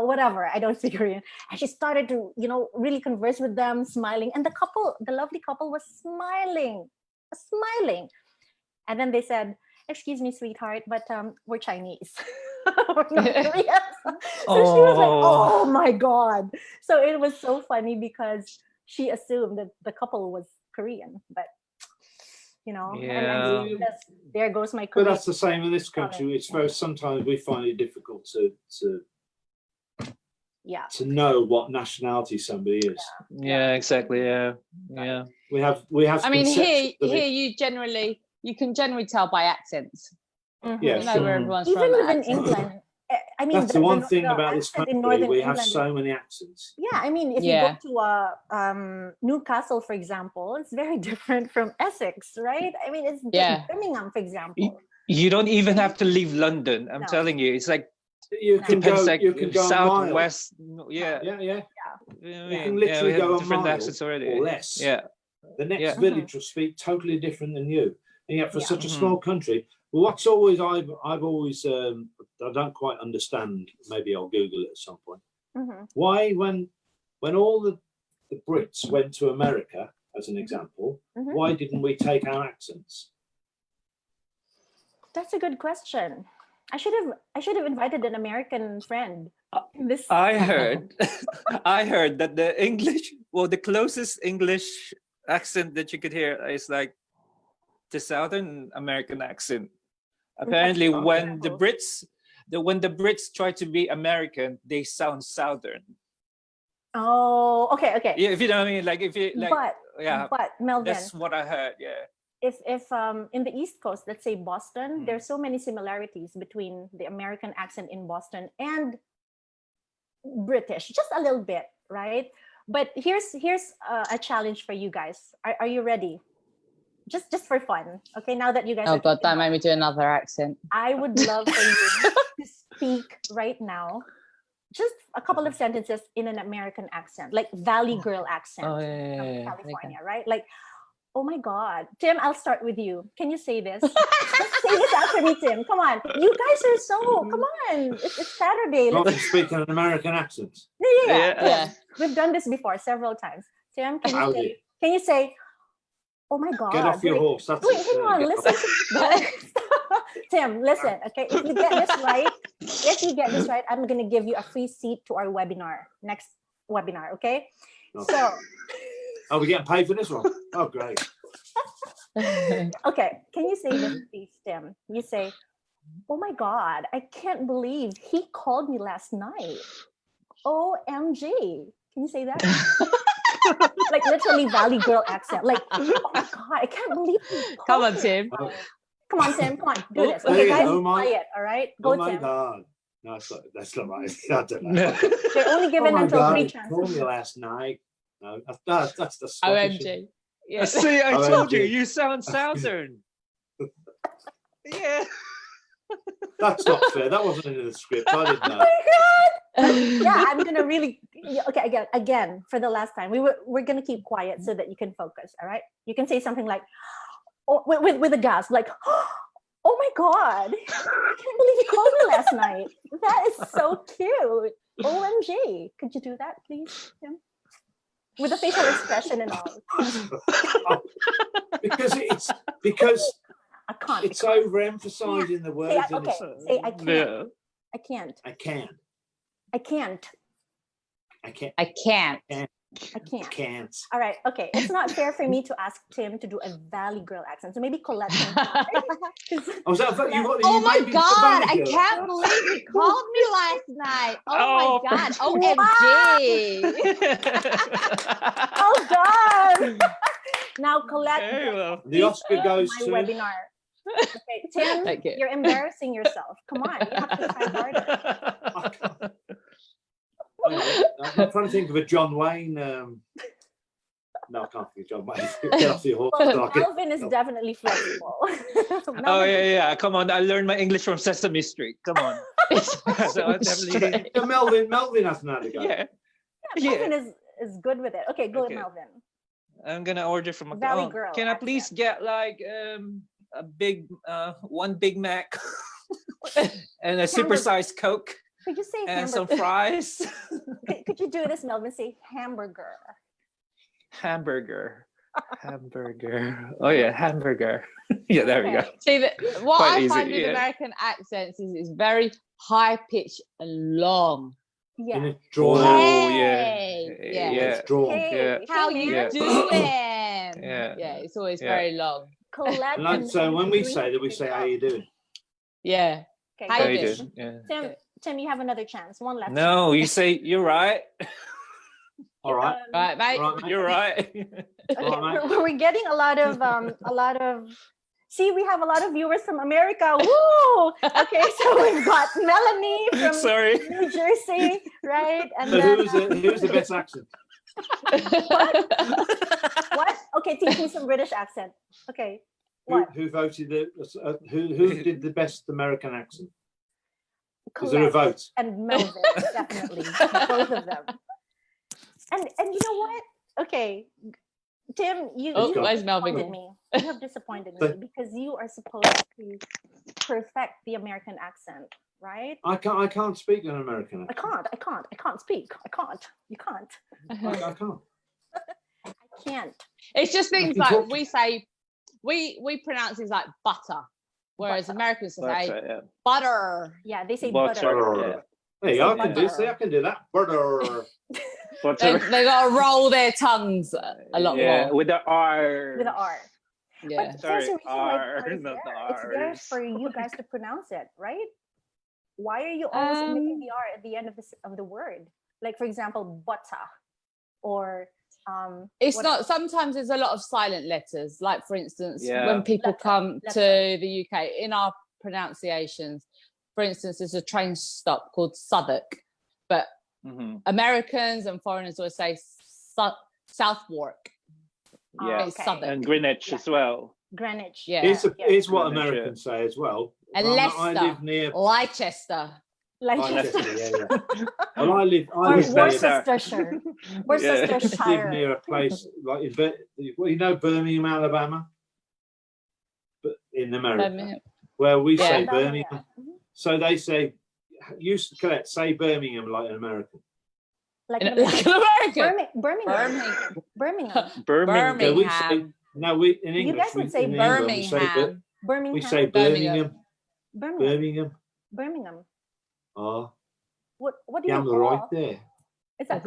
whatever. I don't speak Korean, and she started to, really converse with them, smiling. And the lovely couple, was smiling. And then they said, "Excuse me, sweetheart, but we're Chinese." We're not Korean. So she was like, "Oh my God!" So it was so funny because she assumed that the couple was Korean, but Yeah. and there goes my But Korean. that's the same in this country. It's very sometimes we find it difficult to know what nationality somebody is. Yeah, exactly. Yeah. We have. I mean, conceptions of it. here you can generally tell by accents. Mhm. Yeah, You know sure. where everyone's Even from. within accent. England. I mean, That's the one thing the about this accent in country. Northern We have England so many accents. Yeah, I mean, if Yeah. you go to Newcastle, for example, it's very different from Essex, right? I mean, it's Yeah. Birmingham, for example. You don't even have to leave London. I'm No. telling you, it's like You can go. depends like You can go a mile. southwest. Yeah. Yeah. You can literally we have go a different mile accents already. or less. Yeah. The next Yeah. village will speak totally different than you, and yet for Yeah. such a Mhm. small country, what's always I've always I don't quite understand. Maybe I'll Google it at some point. Mhm. Why when all the Brits went to America, as an example, Mhm. why didn't we take our accents? That's a good question. I should have invited an American friend. This I heard that the closest English accent that you could hear is like the Southern American accent. Apparently, Okay. when the Brits try to be American, they sound Southern. Oh, okay. Yeah, if you know what I mean. Like if you like, yeah, But Melvin, that's what I heard. Yeah. if in the East Coast, let's say Boston, there's so many similarities between the American accent in Boston and British, just a little bit, right? But here's a challenge for you guys. Are you ready? Just for fun, okay? Now that you guys Oh are God, thinking don't make me do another accent. I would love for you to speak right now, just a couple of sentences in an American accent, like Valley Girl accent Oh from yeah. California, right? Like, oh my God, Tim, I'll start with you. Can you say this? Just say this after me, Tim. Come on, you guys are come on. It's Saturday. Not to speak in an American accent. Yeah. Yeah. We've done this before several times. Tim, Howdy. can you say, oh my God. Get off your horse. That's Wait, it. hang on, Get listen. off. Tim, listen, okay? If you get this right, I'm gonna give you a free seat to our webinar, next webinar, okay? Okay. So, Are we getting paid for this one? Oh, great. okay, can you say this, please, Tim? You say, oh my God, I can't believe he called me last night. OMG. Can you say that? Like literally Valley Girl accent. Like, oh my God, I can't believe he Come called on, me Tim. last night." Come on, Tim. Come on, do this. There Okay, you go. guys, Oh my- play it. All right, go, Oh my Tim. God. No, that's not right. I don't know. They're only Oh given my until God, 3 he called me chances. last night. No, that's the Scottish. OMG. Yeah. See, I told you, OMG. you sound southern. Yeah. That's not fair. That wasn't in the script. I didn't know. Yeah, I'm gonna really. Okay, again, for the last time, we're gonna keep quiet so that you can focus. All right, you can say something like, oh, with a gasp, like, oh my God, I can't believe you called me last night. That is so cute. OMG, could you do that, please, Tim? With a facial expression and all. because I can't. it's overemphasizing the words. Say, and okay, say I can't. Yeah. I can't. I can't. I can't. I can't. I can't. I I can't. can't. All right. Okay. It's not fair for me to ask Tim to do a Valley Girl accent. So maybe Colette can try. 'Cause- Oh, is that you got? Oh you my made me God, the I Valley Girl. can't believe he called me last night. Oh Oh, my God. OMG. Oh God. Now Colette, Okay, well. The Oscar goes my to. webinar. Okay, Tim, Thank you. you're embarrassing yourself. Come on, you have to try harder. I can't. I'm trying to think of a John Wayne. No, I can't think of John Wayne. Get off your horse. Well, Doc. Melvin is definitely flexible. Oh Melvin- yeah. Come on, I learned my English from Sesame Street. Come on. So I definitely. Yeah, Melvin hasn't had a go. Yeah. Melvin is good with it. Okay, go Okay. Melvin. I'm gonna order from a Valley Girl Can I accent. please get like a big one Big Mac and a Hamburger. supersized Coke Could you say and some hamburger? fries? Could you do this, Melvin? Say hamburger. Hamburger. Oh yeah, hamburger. Yeah, there we go. See, what Quite I easy, find with yeah. American accents is it's very high pitched and long. And Yeah. it's drawn Oh, out. Hey, yeah. yeah. It's drawn. Hey, How hey, you man. doing? Yeah. It's always Yeah. very long. Colette. And like, and so when we Melvin say that, we doing say, a "How good you job. doing?" Yeah. Okay, How go How you you doing? doing? Yeah. Tim, you have another chance. One last. No, you say you're right. All right. chance. Right, mate. All right, mate. You're right. Okay, All right, mate. we're getting a lot of. See, we have a lot of viewers from America. Woo! Okay, so we've got Melanie from Sorry. New Jersey, right? And So then who's the best accent? what? Okay, teach me some British accent. Okay, Who, what? who voted who did the best American accent? Is there a Colette vote? and Melvin, definitely both of them. And you know what? Okay, Tim, you Oh, you where's have Melvin? disappointed me. You have disappointed me because you are supposed to perfect the American accent, right? I can't speak an American I accent. can't speak. I can't. You can't. I can't. I can't. It's just things can like talk- we say, we pronounce things like butter, whereas Butter. Americans say Yeah. butter. Yeah, they say Butter. butter. Hey, I can do. Butter. See, I can do that. Butter. They got to roll their tongues a lot Yeah, more. with the R. With an R. Yeah. But Sorry, there's a reason why R, the R is not the there. It's there Rs. for you guys to pronounce it, right? Why are you always omitting the R at the end of the word? Like, for example, butter, or It's what- not. Sometimes there's a lot of silent letters. Like for instance, Yeah. when people Letter, come letter. to the UK, in our pronunciations, for instance, there's a train stop called Southwark, but Mhm. Americans and foreigners always say Southwark. Yeah. It's Okay. Southwark. And Greenwich as well. Greenwich. Yeah. It's yeah. it's what Greenwich, Americans say as well. And I Leicester. live near. Leicester. Like Leicester, yeah. Well, I live or Who's Leicester? Worcestershire. Yeah. Worcestershire. near a place like you know Birmingham, Alabama, but in America, where we Yeah. say Alabama, Birmingham. yeah. Mhm. So they say, say Birmingham like an American. Like In- an like an American. Birmingham. Birmingham. Birmingham. Yeah, we say, Birmingham. no, we in You English. guys would say in England, we say, Birmingham. Birmingham. we say Birmingham. Birmingham. Birmingham. Birmingham. Birmingham. Oh, What do yeah, you I'm call? right there. Is that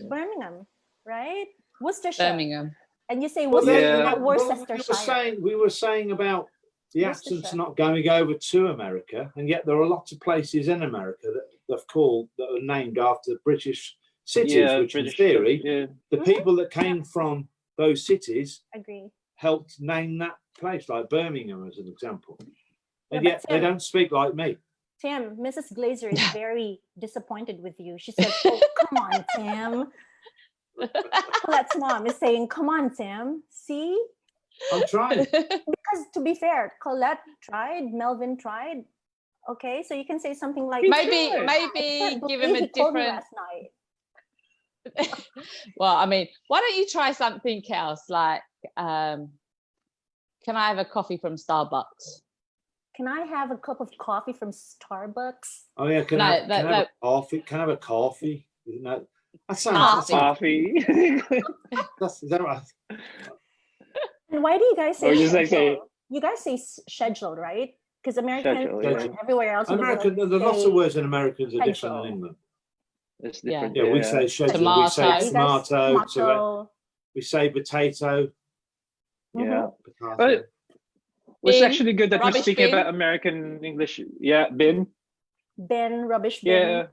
Birmingham, right? Worcestershire. Birmingham. And you say Well, Worcestershire, Yeah. not well, Worcestershire. we were saying about the accents Worcestershire. not going over to America, and yet there are lots of places in America that are named after British cities, which British, in theory, yeah. the Mhm. people that came from those cities Agree. helped name that place, like Birmingham as an example. Yeah, And but yet they Tim- don't speak like me. Tim, Mrs. Glazer is very disappointed with you. She said, "Oh, come on, Tim." Colette's mom is saying, "Come on, Tim. See?" I'm trying. Because to be fair, Colette tried, Melvin tried. Okay, so you can say something like, maybe tried. maybe "I give him a he called me different. last night." Well, I mean, why don't you try something else? Like, can I have a coffee from Starbucks? Can I have a cup of coffee from Starbucks? Oh yeah, can No, I have, that- can I have a coffee? Can I have a coffee? Isn't that sounds Coffee. Coffee. is that right? And why do you guys say Or just like schedule? say- You guys say scheduled, right? Because American Schedule, yeah. and everywhere else, you would American, like there's lots say- of words in Americans are different schedule. in England. It's Yeah. different. Yeah, we say schedule, we Tomato. say Yeah, you guys- tomato, we say potato, Yeah. potato. But it's Bin, actually good that we're rubbish speaking bin. about American English. Yeah, bin. bin, rubbish bin. Yeah.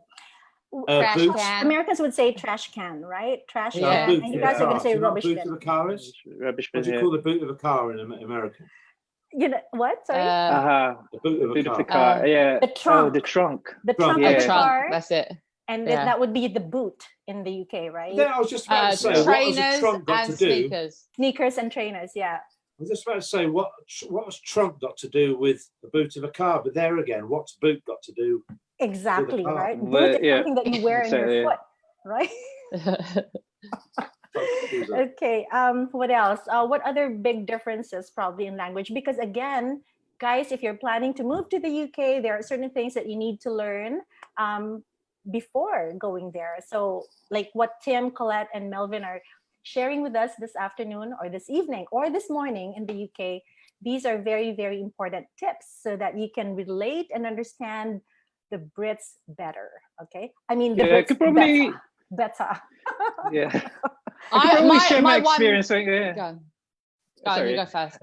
Trash boots. can. Americans would say trash can, right? Trash Yeah. can. boot And of you a guys are going car. to say Do you know what rubbish boot bin. of a car is? Rubbish What bin. do you call the boot of a car in American? You know what? Sorry. Uh-huh. The boot of a Boot of car. the car. Yeah. The trunk. Oh, the trunk. the trunk. trunk Yeah. of the Trunk. car, That's it. and yeah. that would be the boot in the UK, right? Then I was just about to say, what has a Trainers trunk got and to do? sneakers. Sneakers and trainers, yeah. I was just about to say, what has trunk got to do with the boot of a car? But there again, what's boot got to do? Exactly, car. right? Well, Boot is yeah. something that you wear in your Exactly, yeah. foot, right? Okay. What else? What other big differences probably in language? Because again, guys, if you're planning to move to the UK, there are certain things that you need to learn before going there. So, like what Tim, Colette, and Melvin are sharing with us this afternoon, or this evening, or this morning in the UK, these are very, very important tips so that you can relate and understand the Brits better. Okay, I mean the Yeah, I Brits could probably. better. Yeah. I could probably share my experience. Yeah. Go on. Go on, Sorry. you go first.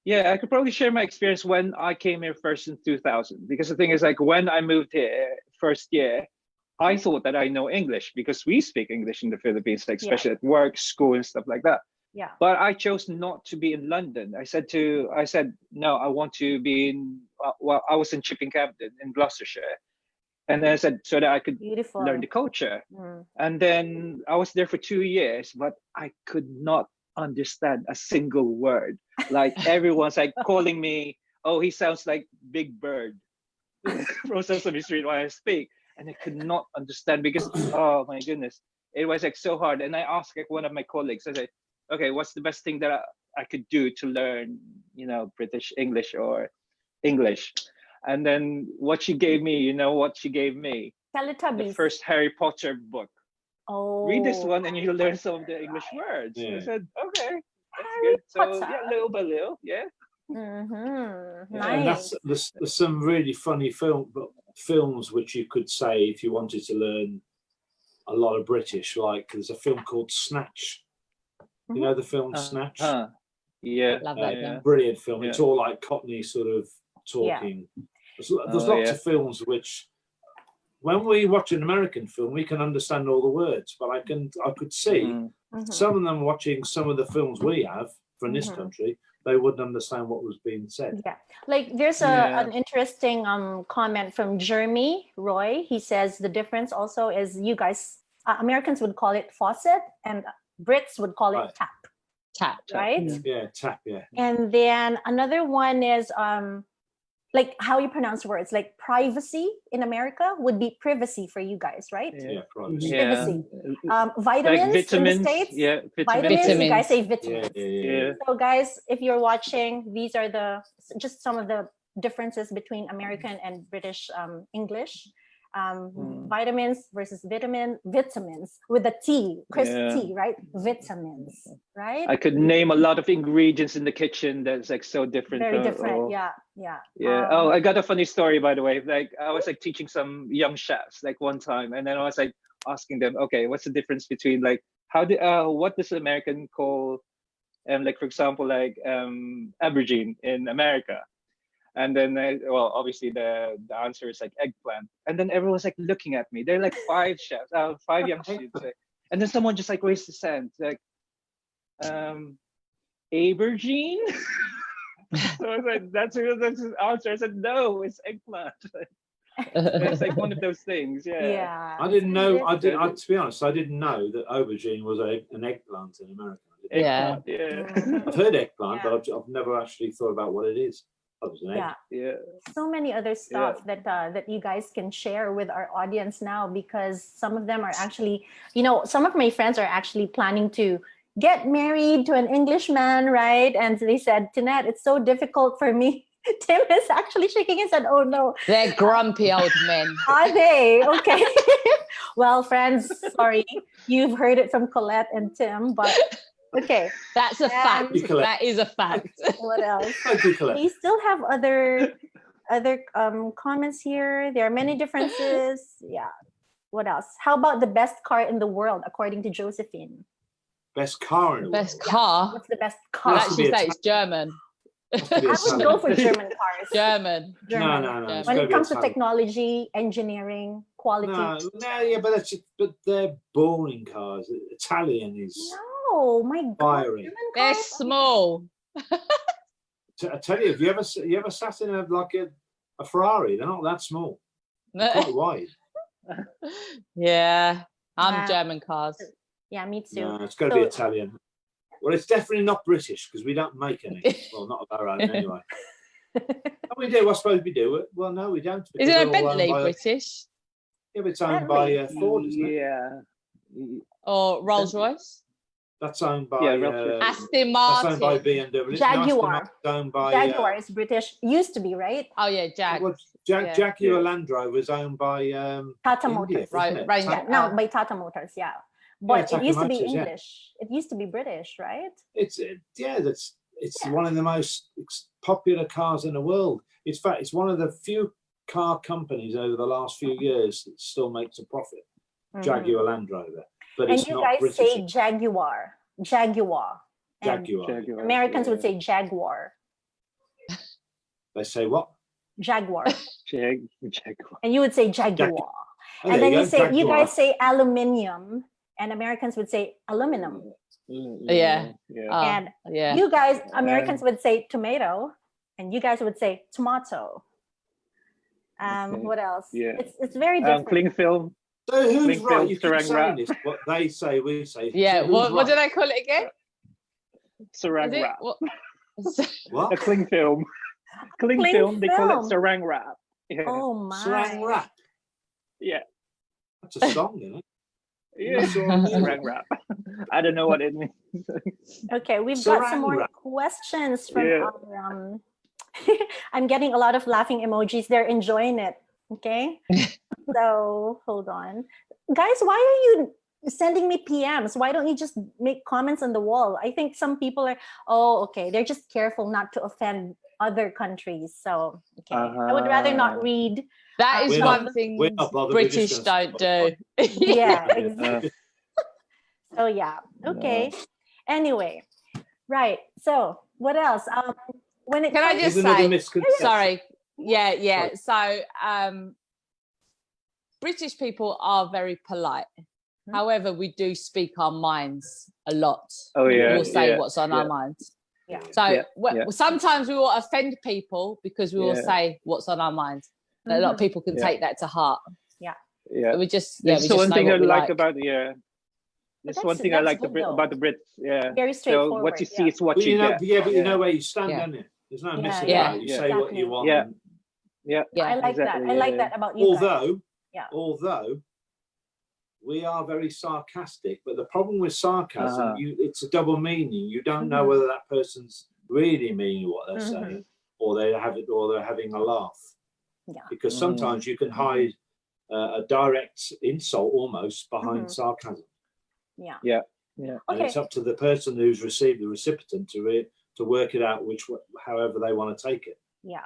Yeah, I could probably share my experience when I came here first in 2000. Because the thing is, like, when I moved here first year, I thought that I know English because we speak English in the Philippines, like Yeah. especially at work, school, and stuff like that. Yeah. But I chose not to be in London. I said no, I want to be in. Well, I was in Chipping Campden in Gloucestershire, and then I said so that I could Beautiful. learn the culture. Mm. And then I was there for 2 years, but I could not understand a single word. Like everyone's like calling me, oh, he sounds like Big Bird from Sesame Street when I speak. And I could not understand because, oh my goodness, it was like so hard. And I asked like one of my colleagues, I said, okay, what's the best thing that I could do to learn, British English or English? And then what she gave me, the Teletubbies. first Harry Potter book. Oh. Read this one and you'll learn some of the English words. Yeah. I said, okay, that's Harry good. So Potter. yeah, little by little, yeah. Mm-hmm. Yeah, And Nice. there's some really funny films which you could say if you wanted to learn a lot of British. Like there's a film called Snatch. You know the film Snatch? Yeah. Love that yeah. film. Brilliant film. Yeah. It's all like Cockney sort of talking. There's lots yeah. of films which, when we watch an American film, we can understand all the words. But I could see Mm. Mhm. some of them watching some of the films we have from this Mhm. country, they wouldn't understand what was being said. Yeah, like there's Yeah. an interesting comment from Jeremy Roy. He says the difference also is you guys Americans would call it faucet and Brits would call it Right. tap, Tap. right? Yeah, tap. Yeah, And then another one is like how you pronounce words. Like privacy in America would be privacy for you guys, right? yeah, privacy. Yeah. Privacy. Vitamins, Like vitamins. in the States. Yeah, Vitamins, you guys Vitamins. say Yeah, vitamins. Yeah. So guys, if you're watching, these are just some of the differences between American and British English. Vitamins versus vitamins with a T, Chris T, right? Vitamins, right? I could name a lot of ingredients in the kitchen that's like so different. Very from, different. oh, Yeah. Oh, I got a funny story, by the way. Like I was like teaching some young chefs like one time, and then I was like asking them, okay, what's the difference between like what does American call, like for example, like aubergine in America? And then, well, obviously the answer is like eggplant. And then everyone's like looking at me. They're like 5 chefs, 5 young students. Like, and then someone just like raised his hand, like, aubergine? So I was like, that's his answer. I said, no, it's eggplant. It's like one of those things. Yeah. I didn't know. To be honest, I didn't know that aubergine was an eggplant in America. Yeah. I've heard eggplant, but I've never actually thought about what it is. So many other stuff that you guys can share with our audience now, because some of them are actually, some of my friends are actually planning to get married to an Englishman, right? And they said, Tinette, it's so difficult for me. Tim is actually shaking his head. Oh no, they're grumpy old men. Are they? Okay. Well, friends, sorry, you've heard it from Colette and Tim, but okay, that's a fact. That is a fact. What else? We still have other comments here. There are many differences. Yeah. What else? How about the best car in the world, according to Josephine? Best car in the world. Best car. What's the best car? Well, actually, say it's German. I would go for German cars. German. No. When it comes to technology, engineering, quality. But they're boring cars. Italian is. Oh my God! They're small. I tell you, have you ever sat in a Ferrari? They're not that small. They're quite wide. Yeah, I'm German cars. Yeah, me too. No, it's got to be Italian. Well, it's definitely not British because we don't make any. Well, not of our own anyway. We do. I suppose we do. Well, no, we don't. Is it a Bentley British? Yeah, but it's owned by Ford, isn't it? Yeah. Or Rolls Royce? That's owned by Aston Martin. That's owned by BMW. Jaguar. Owned by, Jaguar is British. Used to be, right? Oh yeah, Jaguar Land Rover was owned by Tata Motors. Right. No, by Tata Motors. Yeah. But it used to be English. It used to be British, right? It's one of the most popular cars in the world. In fact, it's one of the few car companies over the last few years that still makes a profit. Jaguar Land Rover, but it's not British. And you guys say Jaguar. Jaguar. Americans would say Jaguar. They say what? Jaguar. Jaguar. And you would say Jaguar. And then you guys say aluminium. And Americans would say aluminum. Yeah. And you guys, Americans would say tomato, and you guys would say tomato. What else? Yeah. It's very different. Cling film. So who's right? You keep saying this. What they say, we say. Yeah. So what did I call it again? Saran wrap. What? A cling film. Cling film. They call it saran wrap. Yeah. Oh my. Saran wrap. Yeah. That's a song, isn't it? Yeah, saran wrap. I don't know what it means. Okay, we've got some more questions from our, I'm getting a lot of laughing emojis. They're enjoying it. Okay. So hold on. Guys, why are you sending me PMs? Why don't you just make comments on the wall? I think some people are, they're just careful not to offend other countries. So I would rather not read. That is one thing British don't do. Yeah. Exactly. So yeah. Okay. Anyway, right. So what else? When it can I just say? Sorry. Yeah. So British people are very polite. However, we do speak our minds a lot. Oh yeah. We'll say what's on our minds. Yeah. So sometimes we will offend people because we will say what's on our minds. A lot of people can take that to heart. Yeah. Yeah. We just There's one thing I like about There's one thing I like about the Brits. Yeah. Very straightforward. So what you see is what you get. Yeah, but you know where you stand, don't you? There's no messing about. You say what you want. Yeah. I like that. I like that about you. Although we are very sarcastic, but the problem with sarcasm, it's a double meaning. You don't know whether that person's really meaning what they're saying, or they're having a laugh. Yeah. Because sometimes you can hide a direct insult almost behind sarcasm. Yeah. Yeah. Yeah. And Okay. it's up to the person who's received the recipient to work it out however they want to take it. Yeah.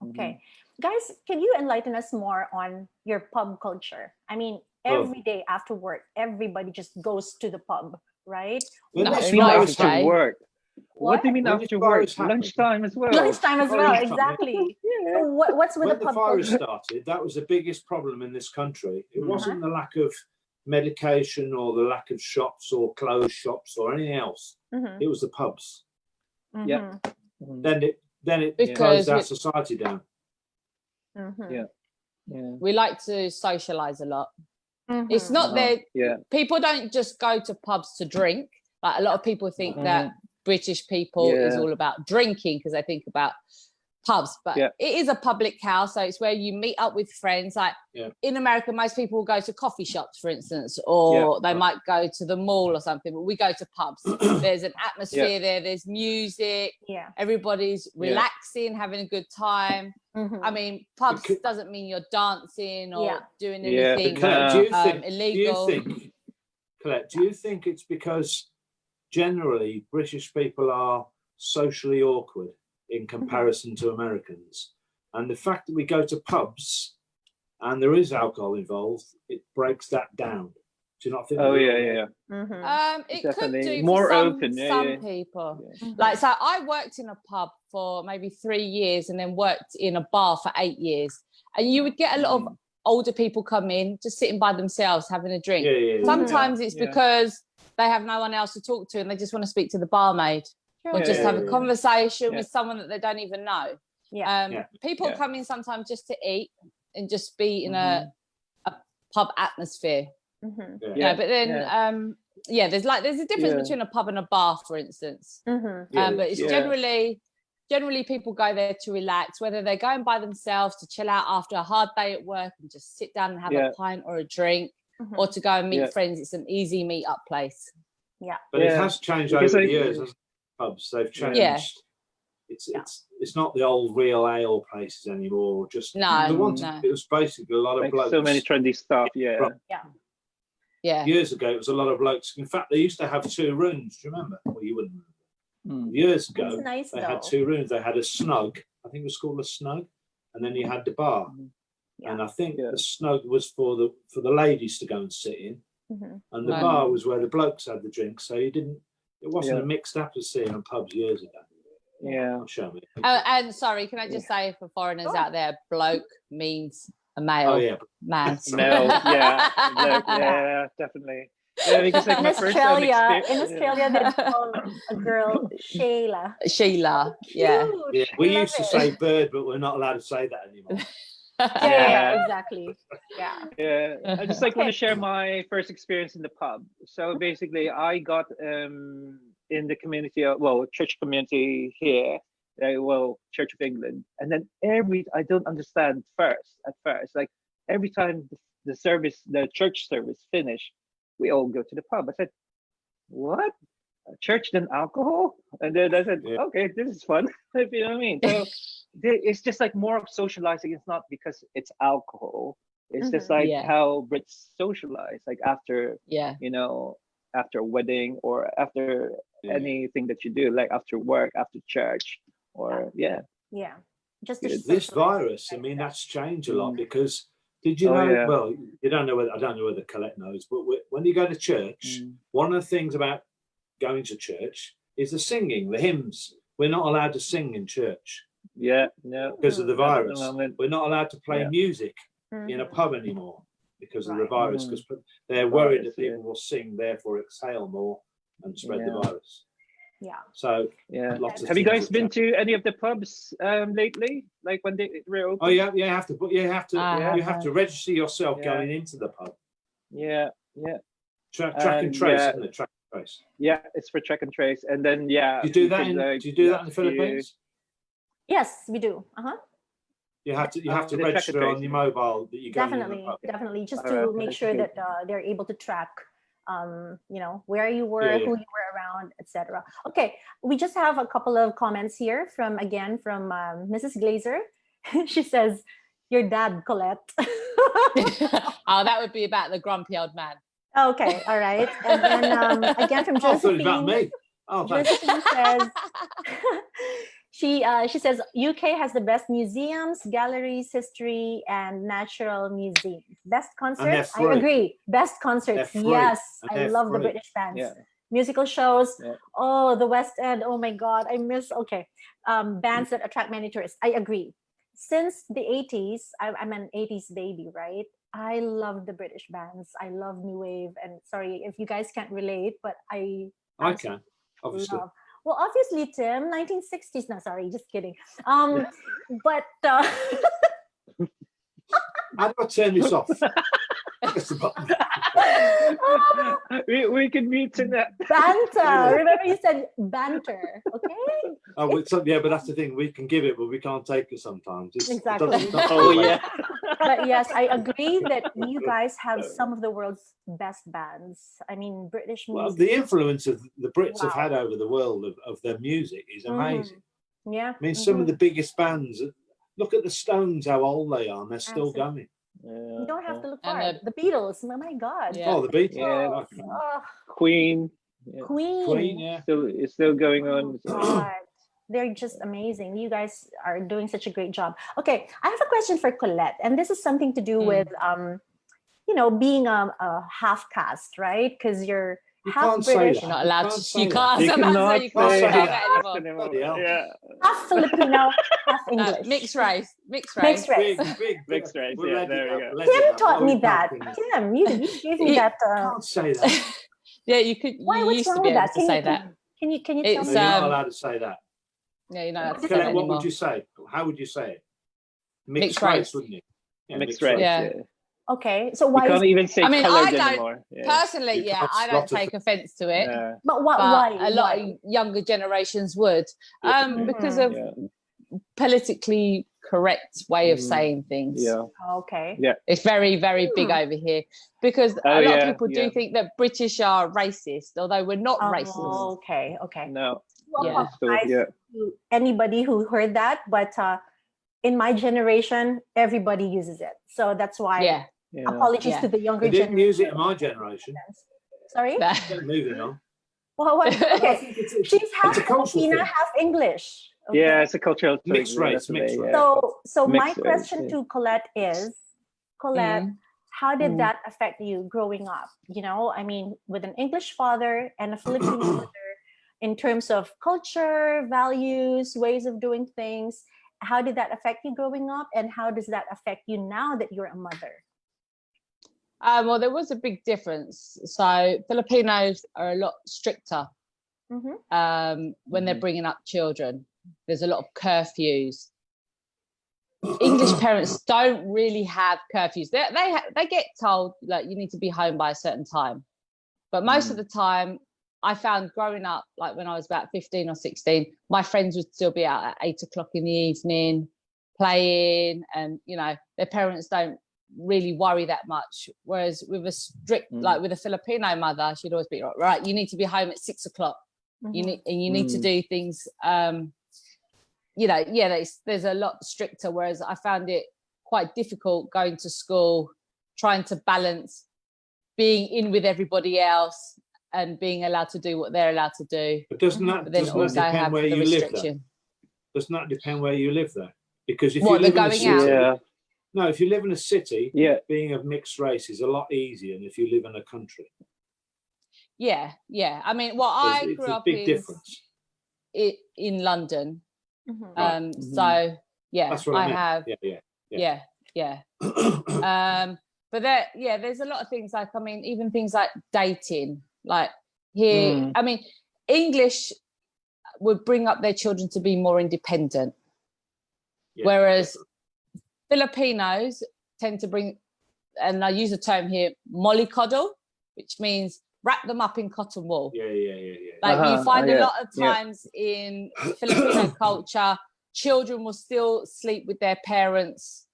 Okay. Guys, can you enlighten us more on your pub culture? I mean, every day after work, everybody just goes to the pub, right? When No, this I mean, not virus every after day. work. What do you mean When this after work? virus happened- Lunchtime as well. Lunchtime as Oh, well, lunchtime, yeah. exactly. Yeah. So what's with when the the pub virus culture? started, that was the biggest problem in this country. It Mhm. wasn't the lack of medication or the lack of shops or closed shops or anything else. Mhm, It was the pubs. Yeah. mhm, Mhm. Then it Because closed our we- society down. mhm, Yeah. Yeah. We like to socialize a lot. mhm. It's not that Yeah. people don't just go to pubs to drink. Like a lot of people think that British people is Yeah. all about drinking because they think about pubs, but Yeah. it is a public house, so it's where you meet up with friends. Like in America, most people will go to coffee shops, for instance, or they might go to the mall or something, but we go to pubs. There's an atmosphere there, there's music, Yeah. everybody's relaxing, having a good time. Mhm. I mean, pubs Because- doesn't mean you're dancing or Yeah. doing Yeah. anything Colette, illegal. Colette, do you think it's because generally British people are socially awkward in comparison to Americans, and the fact that we go to pubs and there is alcohol involved, it breaks that down? Do you not think? Oh yeah. Mhm. It Definitely. could do More for some, open, yeah, some yeah. people. Yeah. Like, so I worked in a pub for maybe 3 years and then worked in a bar for 8 years. And you would get a lot of older people come in, just sitting by themselves, having a drink. Yeah. Sometimes it's Yeah. because they have no one else to talk to and they just want to speak to the barmaid or Sure. just have a Yeah. conversation Yeah. with someone that they don't even know. Yeah. People Yeah. come in sometimes just to eat and just be in a pub atmosphere. Mhm, Yeah, but then there's a difference Yeah. between a pub and a bar, for instance. mhm. But it's Yeah. generally people go there to relax, whether they're going by themselves to chill out after a hard day at work and just sit down and have a pint or a drink, Mhm. or to go and meet Yeah. friends. It's an easy meet up place. But it Yeah. has changed Because over I- the years. Hasn't it? Pubs, they've changed. Yeah. It's not the old real ale places anymore. Just No, the ones. no. It was basically a lot of Like blokes. so many trendy stuff. Yeah. From- Yeah. Years ago, it was a lot of blokes. In fact, they used to have 2 rooms. Do you remember? Well, you wouldn't. Years That's ago, nice they though. had 2 rooms. They had a snug. I think it was called a snug, and then you had the bar. Yeah. And I think Yeah. the snug was for the ladies to go and sit in, Mhm. and the Right. bar was where the blokes had the drinks. So you didn't. It wasn't Yeah. a mixed atmosphere in pubs years ago. Yeah. Show me. And sorry, can I just say for foreigners out there, bloke means a male Oh yeah. man. Mel. Yeah. Like, yeah. Definitely. Yeah, because like In my first Australia, experience. they call a girl Shayla. Sheila. Yeah. Cute. Yeah, we I used to love say it. bird, but we're not allowed to say that anymore. Yeah, exactly. Yeah. Yeah, I just want Okay. to share my first experience in the pub. So basically, I got in the community, church community here, Church of England, and then I don't understand at first, like every time the church service finished, we all go to the pub. I said, what? A church then alcohol? And then I said, Yeah. okay, this is fun. You know what I mean? So it's just like more of socializing. It's not because it's alcohol. It's just like Yeah. how Brits socialize, like after Yeah. after a wedding or after Yeah. anything that you do, like after work, after church, or Yeah. Just to This socialize. virus, I mean, that's changed a lot because did you Oh, know? yeah. Well, you don't know whether I don't know whether Colette knows, but when you go to church, one of the things about going to church is the singing, the hymns. We're not allowed to sing in church yeah, no, because of the Not at the virus. moment. We're not allowed to play Yeah. music in a Mhm. pub anymore because of the Right. virus. Because they're worried that Virus, yeah. people will sing, therefore exhale more and spread the Yeah. virus. Yeah. So Yeah. lots of Have you things guys have been changed. to any of the pubs lately? Like when they reopened? Oh yeah, you have to. But you have to. I You have to register yourself Yeah. going into the pub. Yeah, yeah, Track and And, trace, yeah. isn't it? Track and trace. yeah. It's for track and trace, and then Do you do that? can, Do you do that in the you- Philippines? Yes, we do. Uh-huh. You have to. You have to the track and register on trace. your mobile that you're going in the Definitely, pub. definitely. Just All right, to make that's sure good. that they're able to track, where you were, Yeah, who you were around, etc. Okay, we just have a couple of comments here from Mrs. Glazer. She says, your dad, Colette. Oh, that would be about the grumpy old man. Okay, all right. And then again from I thought it was about Josephine. me. Oh, thanks. Josephine says she says UK has the best museums, galleries, history, and natural museums. Best concerts. I free. agree. Best concerts. They're free. Yes, And I they're love the free. British bands. Yeah. Musical shows. Yeah. Oh, the West End. Oh my God, I miss. Okay, bands that attract many tourists. I agree. Since the 80s, I'm an 80s baby, right? I love the British bands. I love New Wave. And sorry if you guys can't relate, but I can, obviously. love. Well, obviously, Tim, 1960s. No, sorry, just kidding. But How do I turn this off? Press the button. we can mute in that. banter. Remember, you said banter. Okay. Oh, yeah, but that's the thing. We can give it, but we can't take it sometimes. Exactly. Oh yeah. But yes, I agree that you guys have some of the world's best bands. I mean, British music. Well, the influence of the Brits have Wow. had over the world of their music is amazing. Yeah. I mean, some of the biggest bands. Look at the Stones, how old they are, and they're still Absolutely. going. You don't have to look And far. The Beatles. Oh my God. Yeah. Oh, the Beatles. Yeah. Oh, Queen. Yeah. Queen. Yeah. It's still going Oh on. God. They're just amazing. You guys are doing such a great job. Okay, I have a question for Colette, and this is something to do with being a half caste, right? Because you're You half can't say British, that. You're not allowed to. say You that. can't. You Sometimes cannot you can't say say that. that anymore. Bloody hell. Yeah. half Filipino, half English. Mixed race. Mixed race. Big Mixed race, we'll yeah, let there it we up, go. let it Tim up. taught Oh, me we that. can't Tim, you gave me that. can't say that. Yeah, you could. Why? You What's used wrong to be with able that? to say that. Can you tell It's, No, me? you're not Um, allowed to say that. Yeah, you're not allowed to say Colette, that what anymore. would you say? How would you say it? Mixed race, race. wouldn't you? Yeah, Mixed race. Yeah. Yeah. Okay, so You why? can't even say I mean, colored I don't- anymore. Yeah. Personally, You yeah, can't I don't slaughter take offence to it. Yeah. But But why? a lot Why? of younger generations would, because Mhm. of Yeah. politically correct way of Mm. saying things. Yeah. Okay. It's very, very big over here because Oh, a lot yeah, of people do yeah. think that British are racist, although we're not racist. Oh, okay. Okay. No. Well, Yeah. So, apologize yeah. to anybody who heard that, but in my generation, everybody uses it. So that's why Yeah. Yeah. apologies Yeah. to the younger They didn't use generation. it in my generation. Sorry? Okay, moving on. Well, what? I Okay. think She's half a cultural Filipina, thing. half English. Okay. Yeah, it's a cultural thing. Mixed Yeah, race, that's the mixed way, race. yeah. So my Mixed race, question yeah. to Colette is, Colette, Mm. how did Mm. that affect you growing up? You know, I mean, with an English father and a Filipino mother, in terms of culture, values, ways of doing things, how did that affect you growing up? And how does that affect you now that you're a mother? Well, there was a big difference. So Filipinos are a lot stricter Mm-hmm. when they're bringing up children. There's a lot of curfews. English parents don't really have curfews. They get told like you need to be home by a certain time, but most of the time, I found growing up, like when I was about 15 or 16, my friends would still be out at 8 o'clock in the evening playing, and their parents don't really worry that much. Whereas with a strict, like with a Filipino mother, she'd always be right. You need to be home at 6 o'clock. You need to do things. There's a lot stricter. Whereas I found it quite difficult going to school, trying to balance being in with everybody else and being allowed to do what they're allowed to do. But doesn't that depend where you live though? Doesn't that depend where you live though? Because if you live in a city, no, if you live in a city, being of mixed race is a lot easier than if you live in a country. Yeah. I mean, I grew up big difference. in London. Mm-hmm. So yeah, that's what I have. Yeah. But there's a lot of things like, I mean, even things like dating, like here, I mean, English would bring up their children to be more independent, whereas Filipinos tend to bring, and I use the term here, mollycoddle, which means wrap them up in cotton wool. Yeah. Like you find a lot of times in Filipino culture, children will still sleep with their parents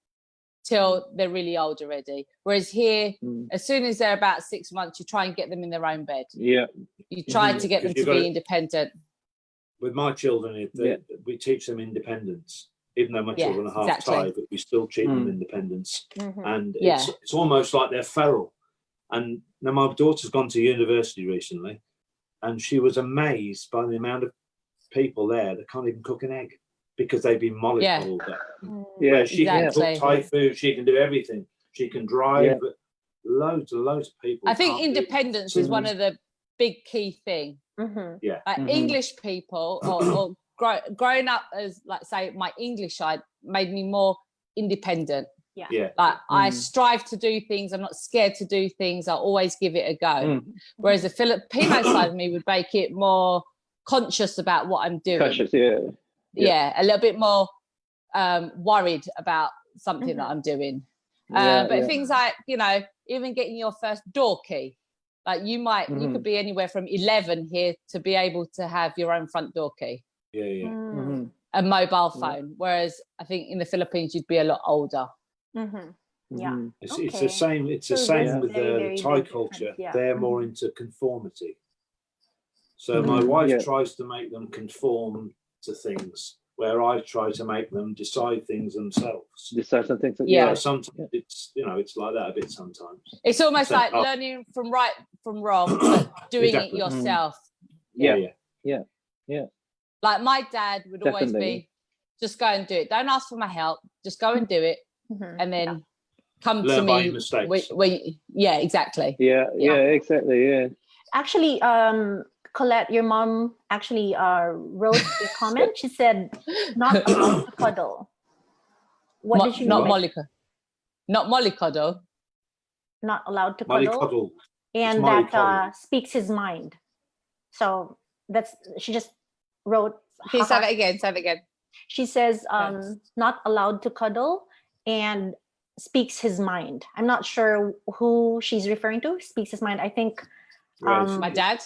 till they're really old already. Whereas here, as soon as they're about 6 months, you try and get them in their own bed. Yeah. You try to get them to be independent. With my children, we teach them independence. even though my Yeah, children are half exactly. Thai, but we still treat them independence. And Yeah. it's almost like they're feral. And now my daughter's gone to university recently, and she was amazed by the amount of people there that can't even cook an egg because they've been mollycoddled. Yeah, She can exactly. cook Thai food, she can do everything. She can drive. Loads of people. I think can't do it. independence is one of the big key thing. Yeah. Like English people or growing up as, like, say, my English side made me more independent. Yeah. Like I strive to do things. I'm not scared to do things. I always give it a go. Whereas the Filipino side of me would make it more conscious about what I'm doing. Conscious, Yeah, a little bit more worried about something that I'm doing. But things like, you know, even getting your first door key, like you could be anywhere from 11 here to be able to have your own front door key. A mobile phone. Whereas I think in the Philippines you'd be a lot older. Yeah. It's the same. It's the So same there's with very, the very Thai big culture. difference, yeah. They're more into conformity. So my wife tries to make them conform to things, where I try to make them decide things themselves. Decide some things. Yeah. Sometimes it's it's like that a bit sometimes. It's almost like learning from right from wrong, but doing it yourself. Yeah. Like my dad would always be, just go and do it. Don't ask for my help. Just go and do it, and then come Learn to by me. your mistakes. Yeah, exactly. Yeah, exactly. Yeah. Actually, Colette, your mom actually wrote a comment. She said, "Not allowed to cuddle." What did she mean? Not mollycoddle. Not allowed to cuddle. Mollycoddle. And that speaks his mind. So she just wrote. Can you say that again? Say that again. She says, not allowed to cuddle and speaks his mind. I'm not sure who she's referring to. Speaks his mind. I think my dad.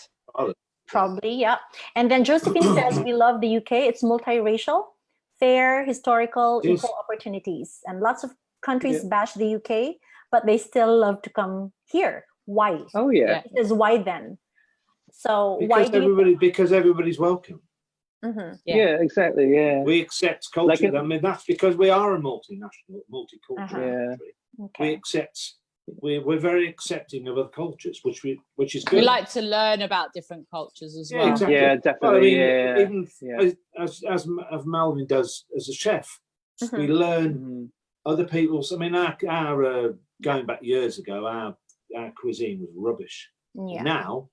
Probably, yeah. And then Josephine says, we love the UK. It's multiracial, fair, historical, equal opportunities. And lots of countries bash the UK, but they still love to come here. Why? Oh, yeah. It says, why then? So because everybody's welcome. Yeah, exactly. Yeah. We accept culture. I mean, that's because we are a multinational, multicultural country. Okay. We accept. We're very accepting of other cultures, which is good. We like to learn about different cultures as well. Exactly. Yeah, definitely. Even as Melvin does as a chef, we learn other people's. I mean, our going back years ago, our cuisine was rubbish. Yeah. Now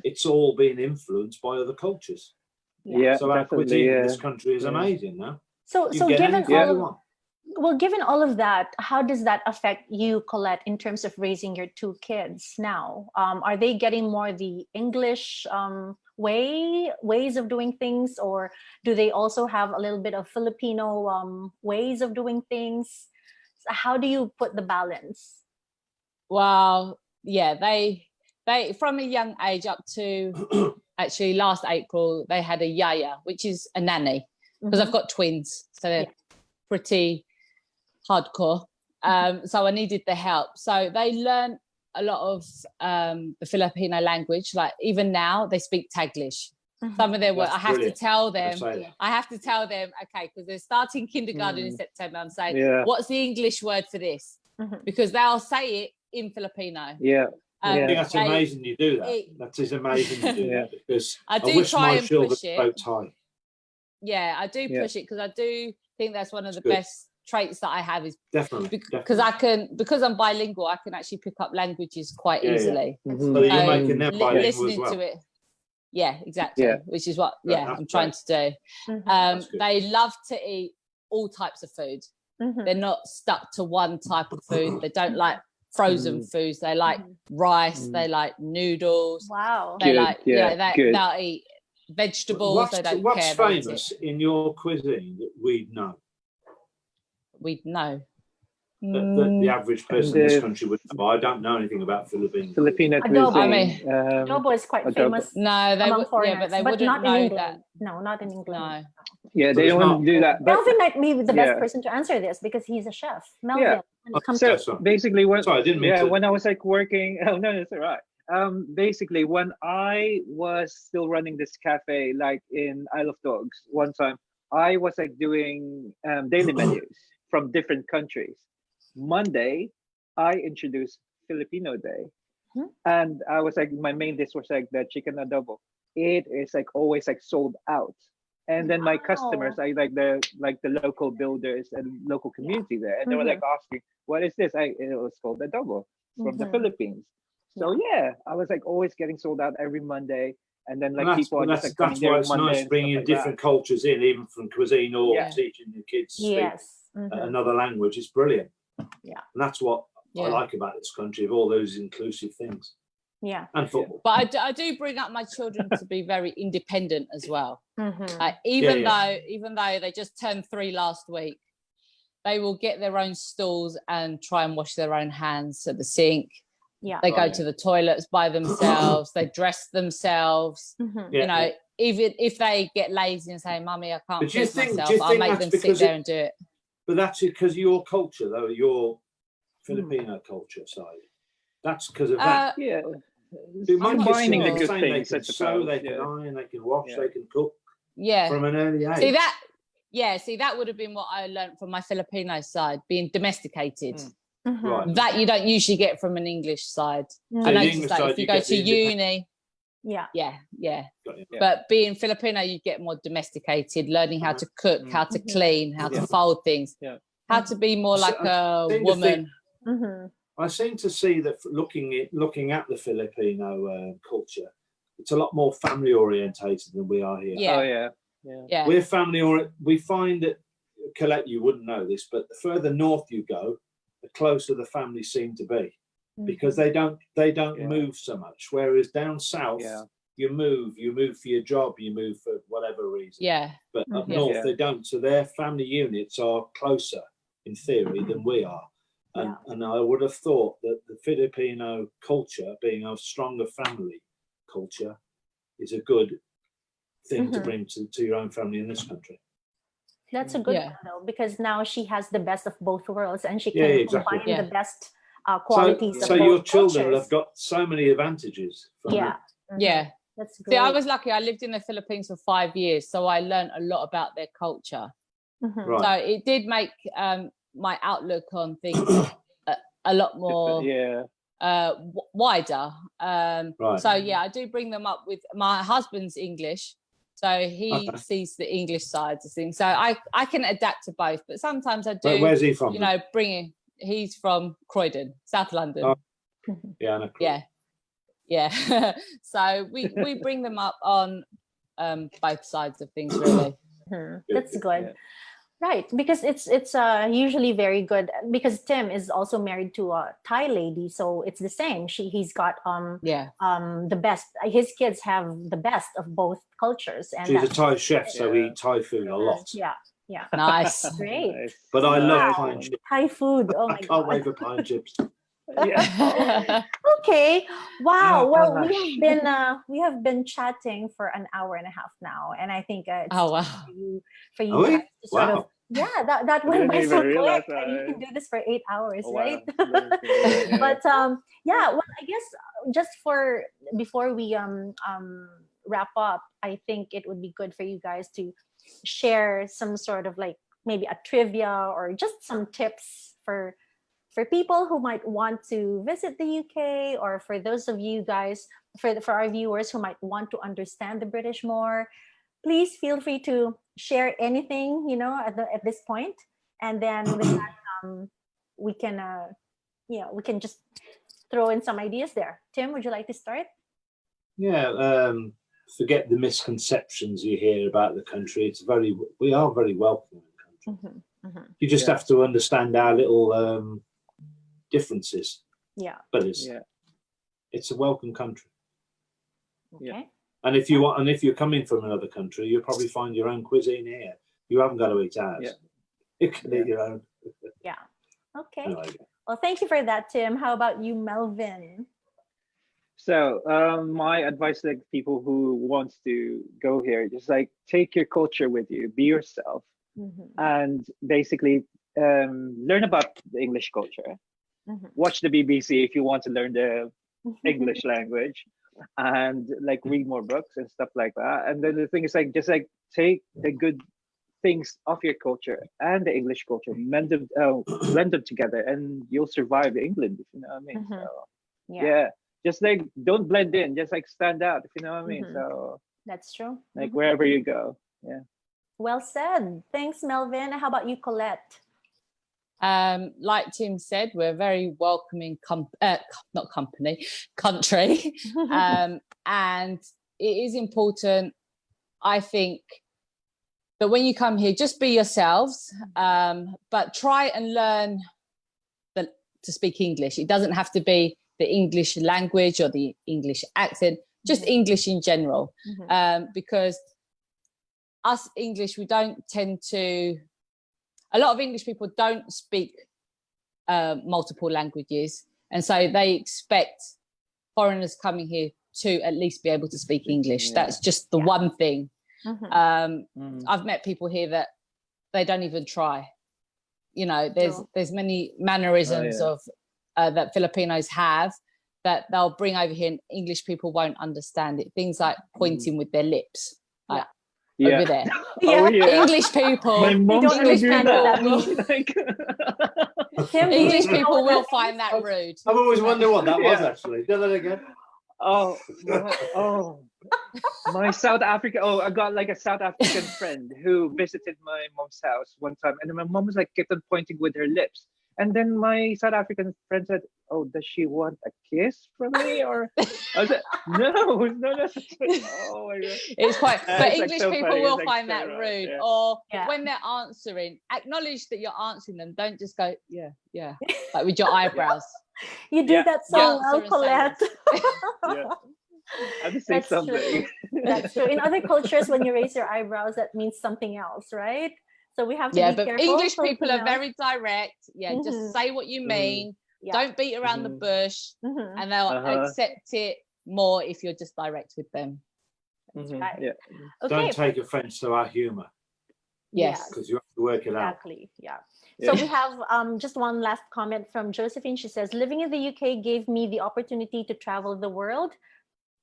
it's all been influenced by other cultures. Yeah. So our cuisine in this country is amazing now. So given all of that, how does that affect you, Colette, in terms of raising your two kids now? Are they getting more the English ways of doing things, or do they also have a little bit of Filipino ways of doing things? So how do you put the balance? Well, yeah, they from a young age up to actually last April, they had a yaya, which is a nanny, because I've got twins, so they're pretty hardcore. So I needed the help. So they learned a lot of the Filipino language. Like even now, they speak Taglish. Some of their words, I have to tell them, okay, because they're starting kindergarten in September. I'm saying, what's the English word for this? Because they'll say it in Filipino. I think that's amazing you do that. That is amazing you do that, because I wish try my and children push it. spoke Thai. Yeah, I do push it, because I do think that's one of the best traits that I have, is definitely because I'm bilingual, I can actually pick up languages quite easily. So you're making them bilingual listening as well. to it. Yeah, exactly. Which is what I'm trying to do. They love to eat all types of food. They're not stuck to one type of food. They don't like frozen foods. They like rice. They like noodles. Wow. They they'll eat vegetables. They don't what's care. famous in your cuisine that we'd know? We'd know. That the average person in this country would know. I don't know anything about Filipino cuisine. Adobo is quite famous. No, they would. Yeah, but they wouldn't not know in England. that. No, not in England. No. Yeah, they don't do that. Melvin might be the best person to answer this, because he's a chef. Melvin, when it comes to basically, when I didn't mean to. when I was like working, it's all right. Basically, when I was still running this cafe, like in Isle of Dogs, one time, I was like doing daily menus from different countries. Monday, I introduced Filipino Day, and I was like, my main dish was like the chicken adobo. It is like always like sold out. And then my customers, I like the local builders and local community there, and they were like asking, "What is this?" It was called adobo from the Philippines. So yeah, I was like always getting sold out every Monday, and then like people are just like coming that's there why it's Monday nice and bringing stuff like different cultures in, even from cuisine or teaching the kids to speak another language. It's brilliant. Yeah, and that's what I like about this country, of all those inclusive things. Yeah, and football. But I do bring up my children to be very independent as well. Even though they just turned 3 last week, they will get their own stools and try and wash their own hands at the sink. Yeah, they go to the toilets by themselves. They dress themselves. You know, even if they get lazy and say, "Mummy, I can't feed myself," I'll make them sit there and do it. But that's because your culture, though, your Filipino culture side. That's because of that. Combining the good they things. can sew, they can iron, they can wash, they can cook. From an early age. See that would have been what I learned from my Filipino side, being domesticated. Right. That you don't usually get from an English side. I noticed that if you go to uni, but being Filipino, you get more domesticated, learning how to cook, how to clean, how to fold things, how to be more like a woman. I seem to see that looking at the Filipino culture, it's a lot more family orientated than we are here. We're family oriented. We find that, Colette, you wouldn't know this, but the further north you go, the closer the families seem to be, because they don't move so much. Whereas down south, you move for your job, you move for whatever reason. But up north they don't. So their family units are closer in theory than we are. And I would have thought that the Filipino culture, being a stronger family culture, is a good thing to bring to your own family in this country. That's a good one, though, because now she has the best of both worlds, and she can combine the best qualities. So of your both children cultures. have got so many advantages. That's great. See, I was lucky. I lived in the Philippines for 5 years, so I learned a lot about their culture. So it did make my outlook on things a lot more wider. So I do bring them up with my husband's English, so he sees the English sides of things. So I can adapt to both, but sometimes I do. Where's he from? You know, he's from Croydon, South London. So we bring them up on both sides of things, really. That's good. Right, because it's usually very good, because Tim is also married to a Thai lady, so it's the same. He's got the best. His kids have the best of both cultures, and she's a Thai chef, so we eat Thai food a lot. Nice, great. But I love pine chips. Thai food. Oh my God, I can't wait for pine chips. Okay. Wow. Well, we have been chatting for an hour and a half now, and I think it's for you guys to sort of that went by so quick. And you can do this for 8 hours, right? But well, I guess just before we wrap up, I think it would be good for you guys to share some sort of like maybe a trivia or just some tips for people who might want to visit the UK, or for those of you guys, for our viewers who might want to understand the British more. Please feel free to share anything, at this point, and then with that, we can just throw in some ideas there. Tim, would you like to start? Forget the misconceptions you hear about the country. We are very welcoming country. You just have to understand our little differences. But it's a welcome country. And if you're coming from another country, you'll probably find your own cuisine here. You haven't got to eat ours. You can eat your own. Okay. Anyway. Well, thank you for that, Tim. How about you, Melvin? So my advice to people who wants to go here, just like take your culture with you, be yourself, and basically learn about the English culture. Watch the BBC if you want to learn the English language, and like read more books and stuff like that. And then the thing is just take the good things of your culture and the English culture, blend them together, and you'll survive England, if you know what I mean. Mhm. So Yeah, yeah, just like don't blend in, just like stand out, if you know what I mean. Mhm. So that's true. like Mhm. wherever you go, yeah. Well said. Thanks, Melvin. How about you, Colette? Like Tim said, we're a very welcoming not company, country. And it is important, I think, that when you come here, just be yourselves, but try and learn to speak English. It doesn't have to be the English language or the English accent, just English in general. Because us English, we don't tend to, a lot of English people don't speak multiple languages. And so they expect foreigners coming here to at least be able to speak English. Yeah. That's just the one thing. Mhm. I've met people here that they don't even try. You know, there's many mannerisms of that Filipinos have that they'll bring over here and English people won't understand it. Things like pointing with their lips. Like, over there. Oh, yeah. English people. My mom don't English understand people what that will, means. Like, Tim, do you English know people what will that find means? that rude. I've always wondered what that was Yeah. actually. Do that again. My South Africa. Oh, I got like a South African friend who visited my mom's house one time, and my mom was like kept on pointing with her lips. And then my South African friend said, "Oh, does she want a kiss from me?" Or I said, "No, no, no." Oh my god! It's quite, Yeah, but it's, like, English so people funny. will It's, like, find so that right, rude. yeah. Or Yeah. when they're answering, acknowledge that you're answering them. Don't just go, yeah, like with your eyebrows. You do Yeah, that so yeah. well, Answer and say Colette. Yeah, I have to say That's something. true. That's true. In other cultures, when you raise your eyebrows, that means something else, right? So we have to Yeah, be but careful. English people are Filipinos. very direct. Yeah, Mhm. just say what you mean. Yeah. Don't beat around the Mhm. bush, Mhm. and they'll Uh-huh. accept it more if you're just direct with them. Mhm, right. yeah. Okay. Don't take offense to our humor Yes. because you have to work it out. Exactly. Yeah. So Yeah. we have just one last comment from Josephine. She says, living in the UK gave me the opportunity to travel the world,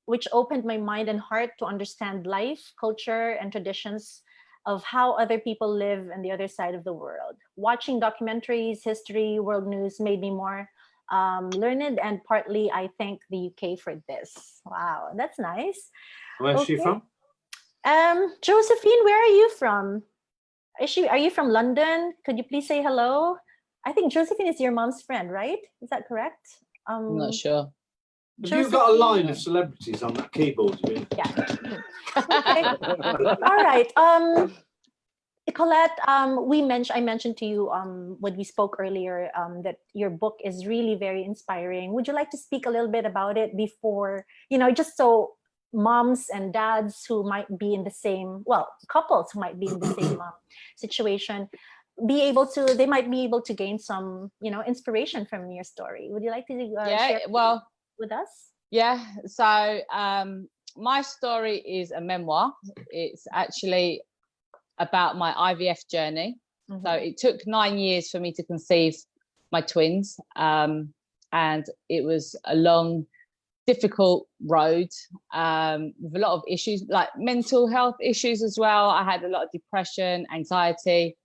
which opened my mind and heart to understand life, culture, and traditions of how other people live on the other side of the world. Watching documentaries, history, world news made me more learned, and partly I thank the UK for this. Wow, that's nice. Where's she Okay. from? Josephine, where are you from? Are you from London? Could you please say hello? I think Josephine is your mom's friend, right? Is that correct? I'm not sure. Have you got a line of celebrities on that keyboard? Yeah. Okay. All right. Colette, I mentioned to you when we spoke earlier that your book is really very inspiring. Would you like to speak a little bit about it before, just so moms and dads who might be in the same, couples who might be in the same situation, they might be able to gain some, inspiration from your story. Would you like to share with us? Yeah. So my story is a memoir. It's actually about my IVF journey. Mm-hmm. So it took 9 years for me to conceive my twins. And it was a long, difficult road with a lot of issues, like mental health issues as well. I had a lot of depression, anxiety.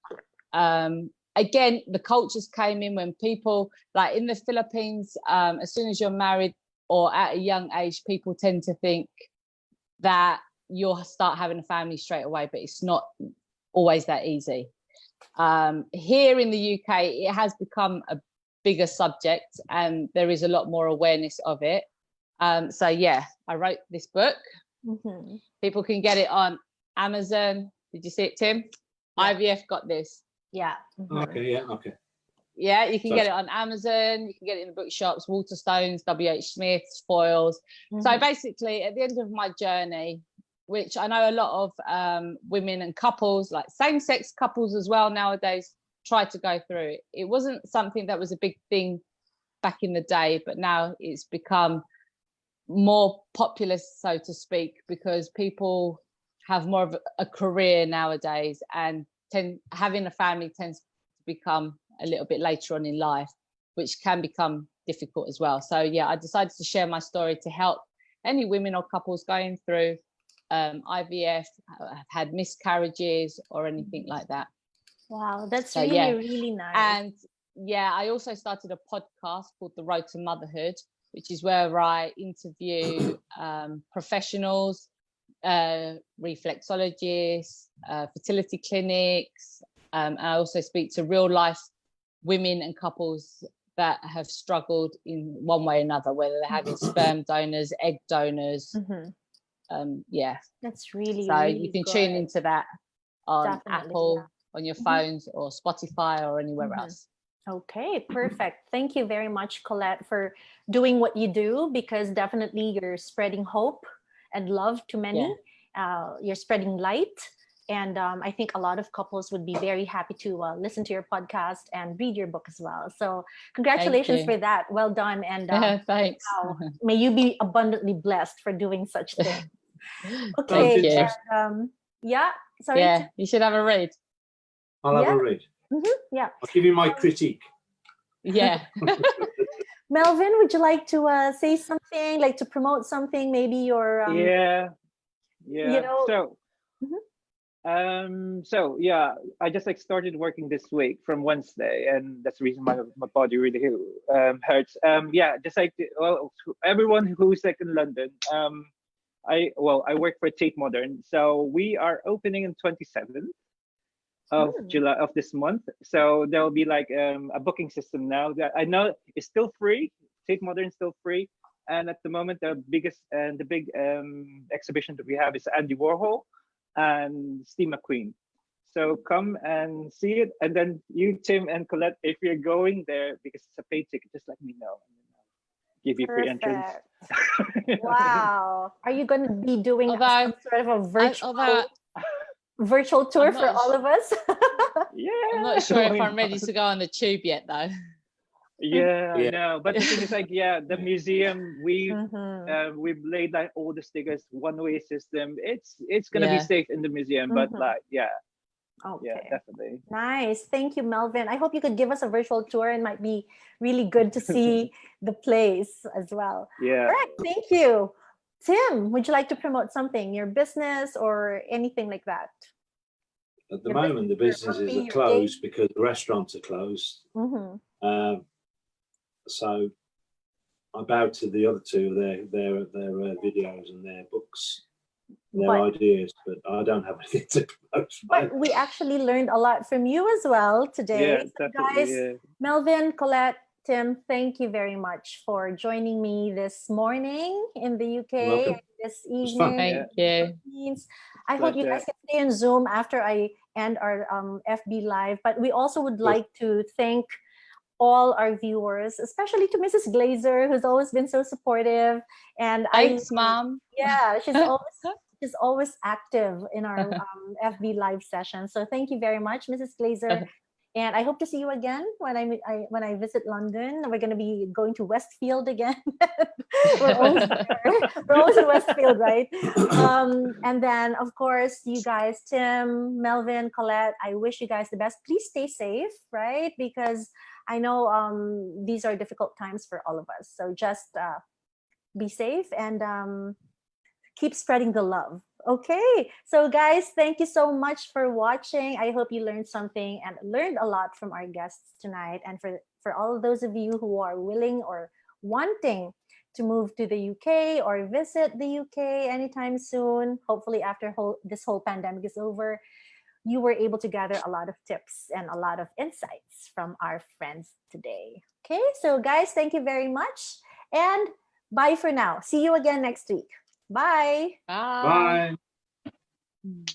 Again, the cultures came in when people, like in the Philippines, as soon as you're married or at a young age, people tend to think that you'll start having a family straight away, but it's not always that easy. Here in the UK, it has become a bigger subject and there is a lot more awareness of it. So yeah, I wrote this book. Mm-hmm. People can get it on Amazon. Did you see it, Tim? Yeah. IVF Got This. Yeah. Mm-hmm. Okay. Yeah, you can get it on Amazon. You can get it in the bookshops, Waterstones, WH Smith's, Foyles. Mm-hmm. So basically, at the end of my journey, which I know a lot of women and couples, like same-sex couples as well nowadays, try to go through it. It wasn't something that was a big thing back in the day, but now it's become more popular, so to speak, because people have more of a career nowadays, and having a family tends to become a little bit later on in life, which can become difficult as well. So yeah, I decided to share my story to help any women or couples going through IVF, have had miscarriages or anything like that. Wow, that's So, really, yeah. really nice. And yeah, I also started a podcast called The Road to Motherhood, which is where I interview professionals, reflexologists, fertility clinics. I also speak to real life women and couples that have struggled in one way or another, whether they're having sperm donors, egg donors. Yeah, that's really, so really you can good. tune into that on Definitely, Apple, yeah. on your phones, or Spotify, or anywhere else. Okay, perfect. Thank you very much, Colette, for doing what you do, because definitely you're spreading hope and love to many. You're spreading light. And I think a lot of couples would be very happy to listen to your podcast and read your book as well. So congratulations for that. Well done. And thanks. May you be abundantly blessed for doing such things. Okay. Okay. Yeah. Sorry. Yeah, you should have a read. I'll have a read. Yeah. I'll give you my critique. Yeah. Melvin, would you like to say something, like to promote something? Maybe your you know. So yeah, I just started working this week from Wednesday, and that's the reason my body really hurts. Just everyone who's in London, I work for Tate Modern, so we are opening on 27th of July of this month. So there'll be a booking system now that I know is still free. Tate Modern is still free, and at the moment the biggest and the big exhibition that we have is Andy Warhol and Steve McQueen. So come and see it, and then you, Tim and Colette, if you're going there because it's a paid ticket, just let me know. Give you free entrance. Wow! Are you going to be doing some sort of a virtual tour for all of us? Yeah, I'm not sure if I'm ready to go on the tube yet, though. Yeah, I know. But the thing is, the museum, we've laid all the stickers, one-way system. It's gonna be safe in the museum, but okay, definitely. Nice, thank you, Melvin. I hope you could give us a virtual tour. It might be really good to see the place as well. Yeah. All right, thank you. Tim, would you like to promote something, your business or anything like that? At the moment, the businesses are closed because the restaurants are closed. So I bow to the other two, their videos and their books, their ideas, but I don't have anything to promote. But we actually learned a lot from you as well today. Yeah, so guys, Melvin, Colette, Tim, thank you very much for joining me this morning in the UK, this evening. Thank you. I hope you guys can stay on Zoom after I end our FB Live. But we also would like to thank all our viewers, especially to Mrs. Glazer, who's always been so supportive. And thanks, Mom. Yeah, she's always active in our FB Live session. So thank you very much, Mrs. Glazer. And I hope to see you again when I visit London. We're going to be going to Westfield again. We're always there. We're always in Westfield, right? And then, of course, you guys, Tim, Melvin, Colette, I wish you guys the best. Please stay safe, right? Because I know these are difficult times for all of us. So just be safe and keep spreading the love. Okay, so guys, thank you so much for watching. I hope you learned something and learned a lot from our guests tonight. And for all of those of you who are willing or wanting to move to the UK or visit the UK anytime soon, hopefully after this whole pandemic is over, you were able to gather a lot of tips and a lot of insights from our friends today. Okay, so guys, thank you very much. And bye for now. See you again next week. Bye. Bye. Bye.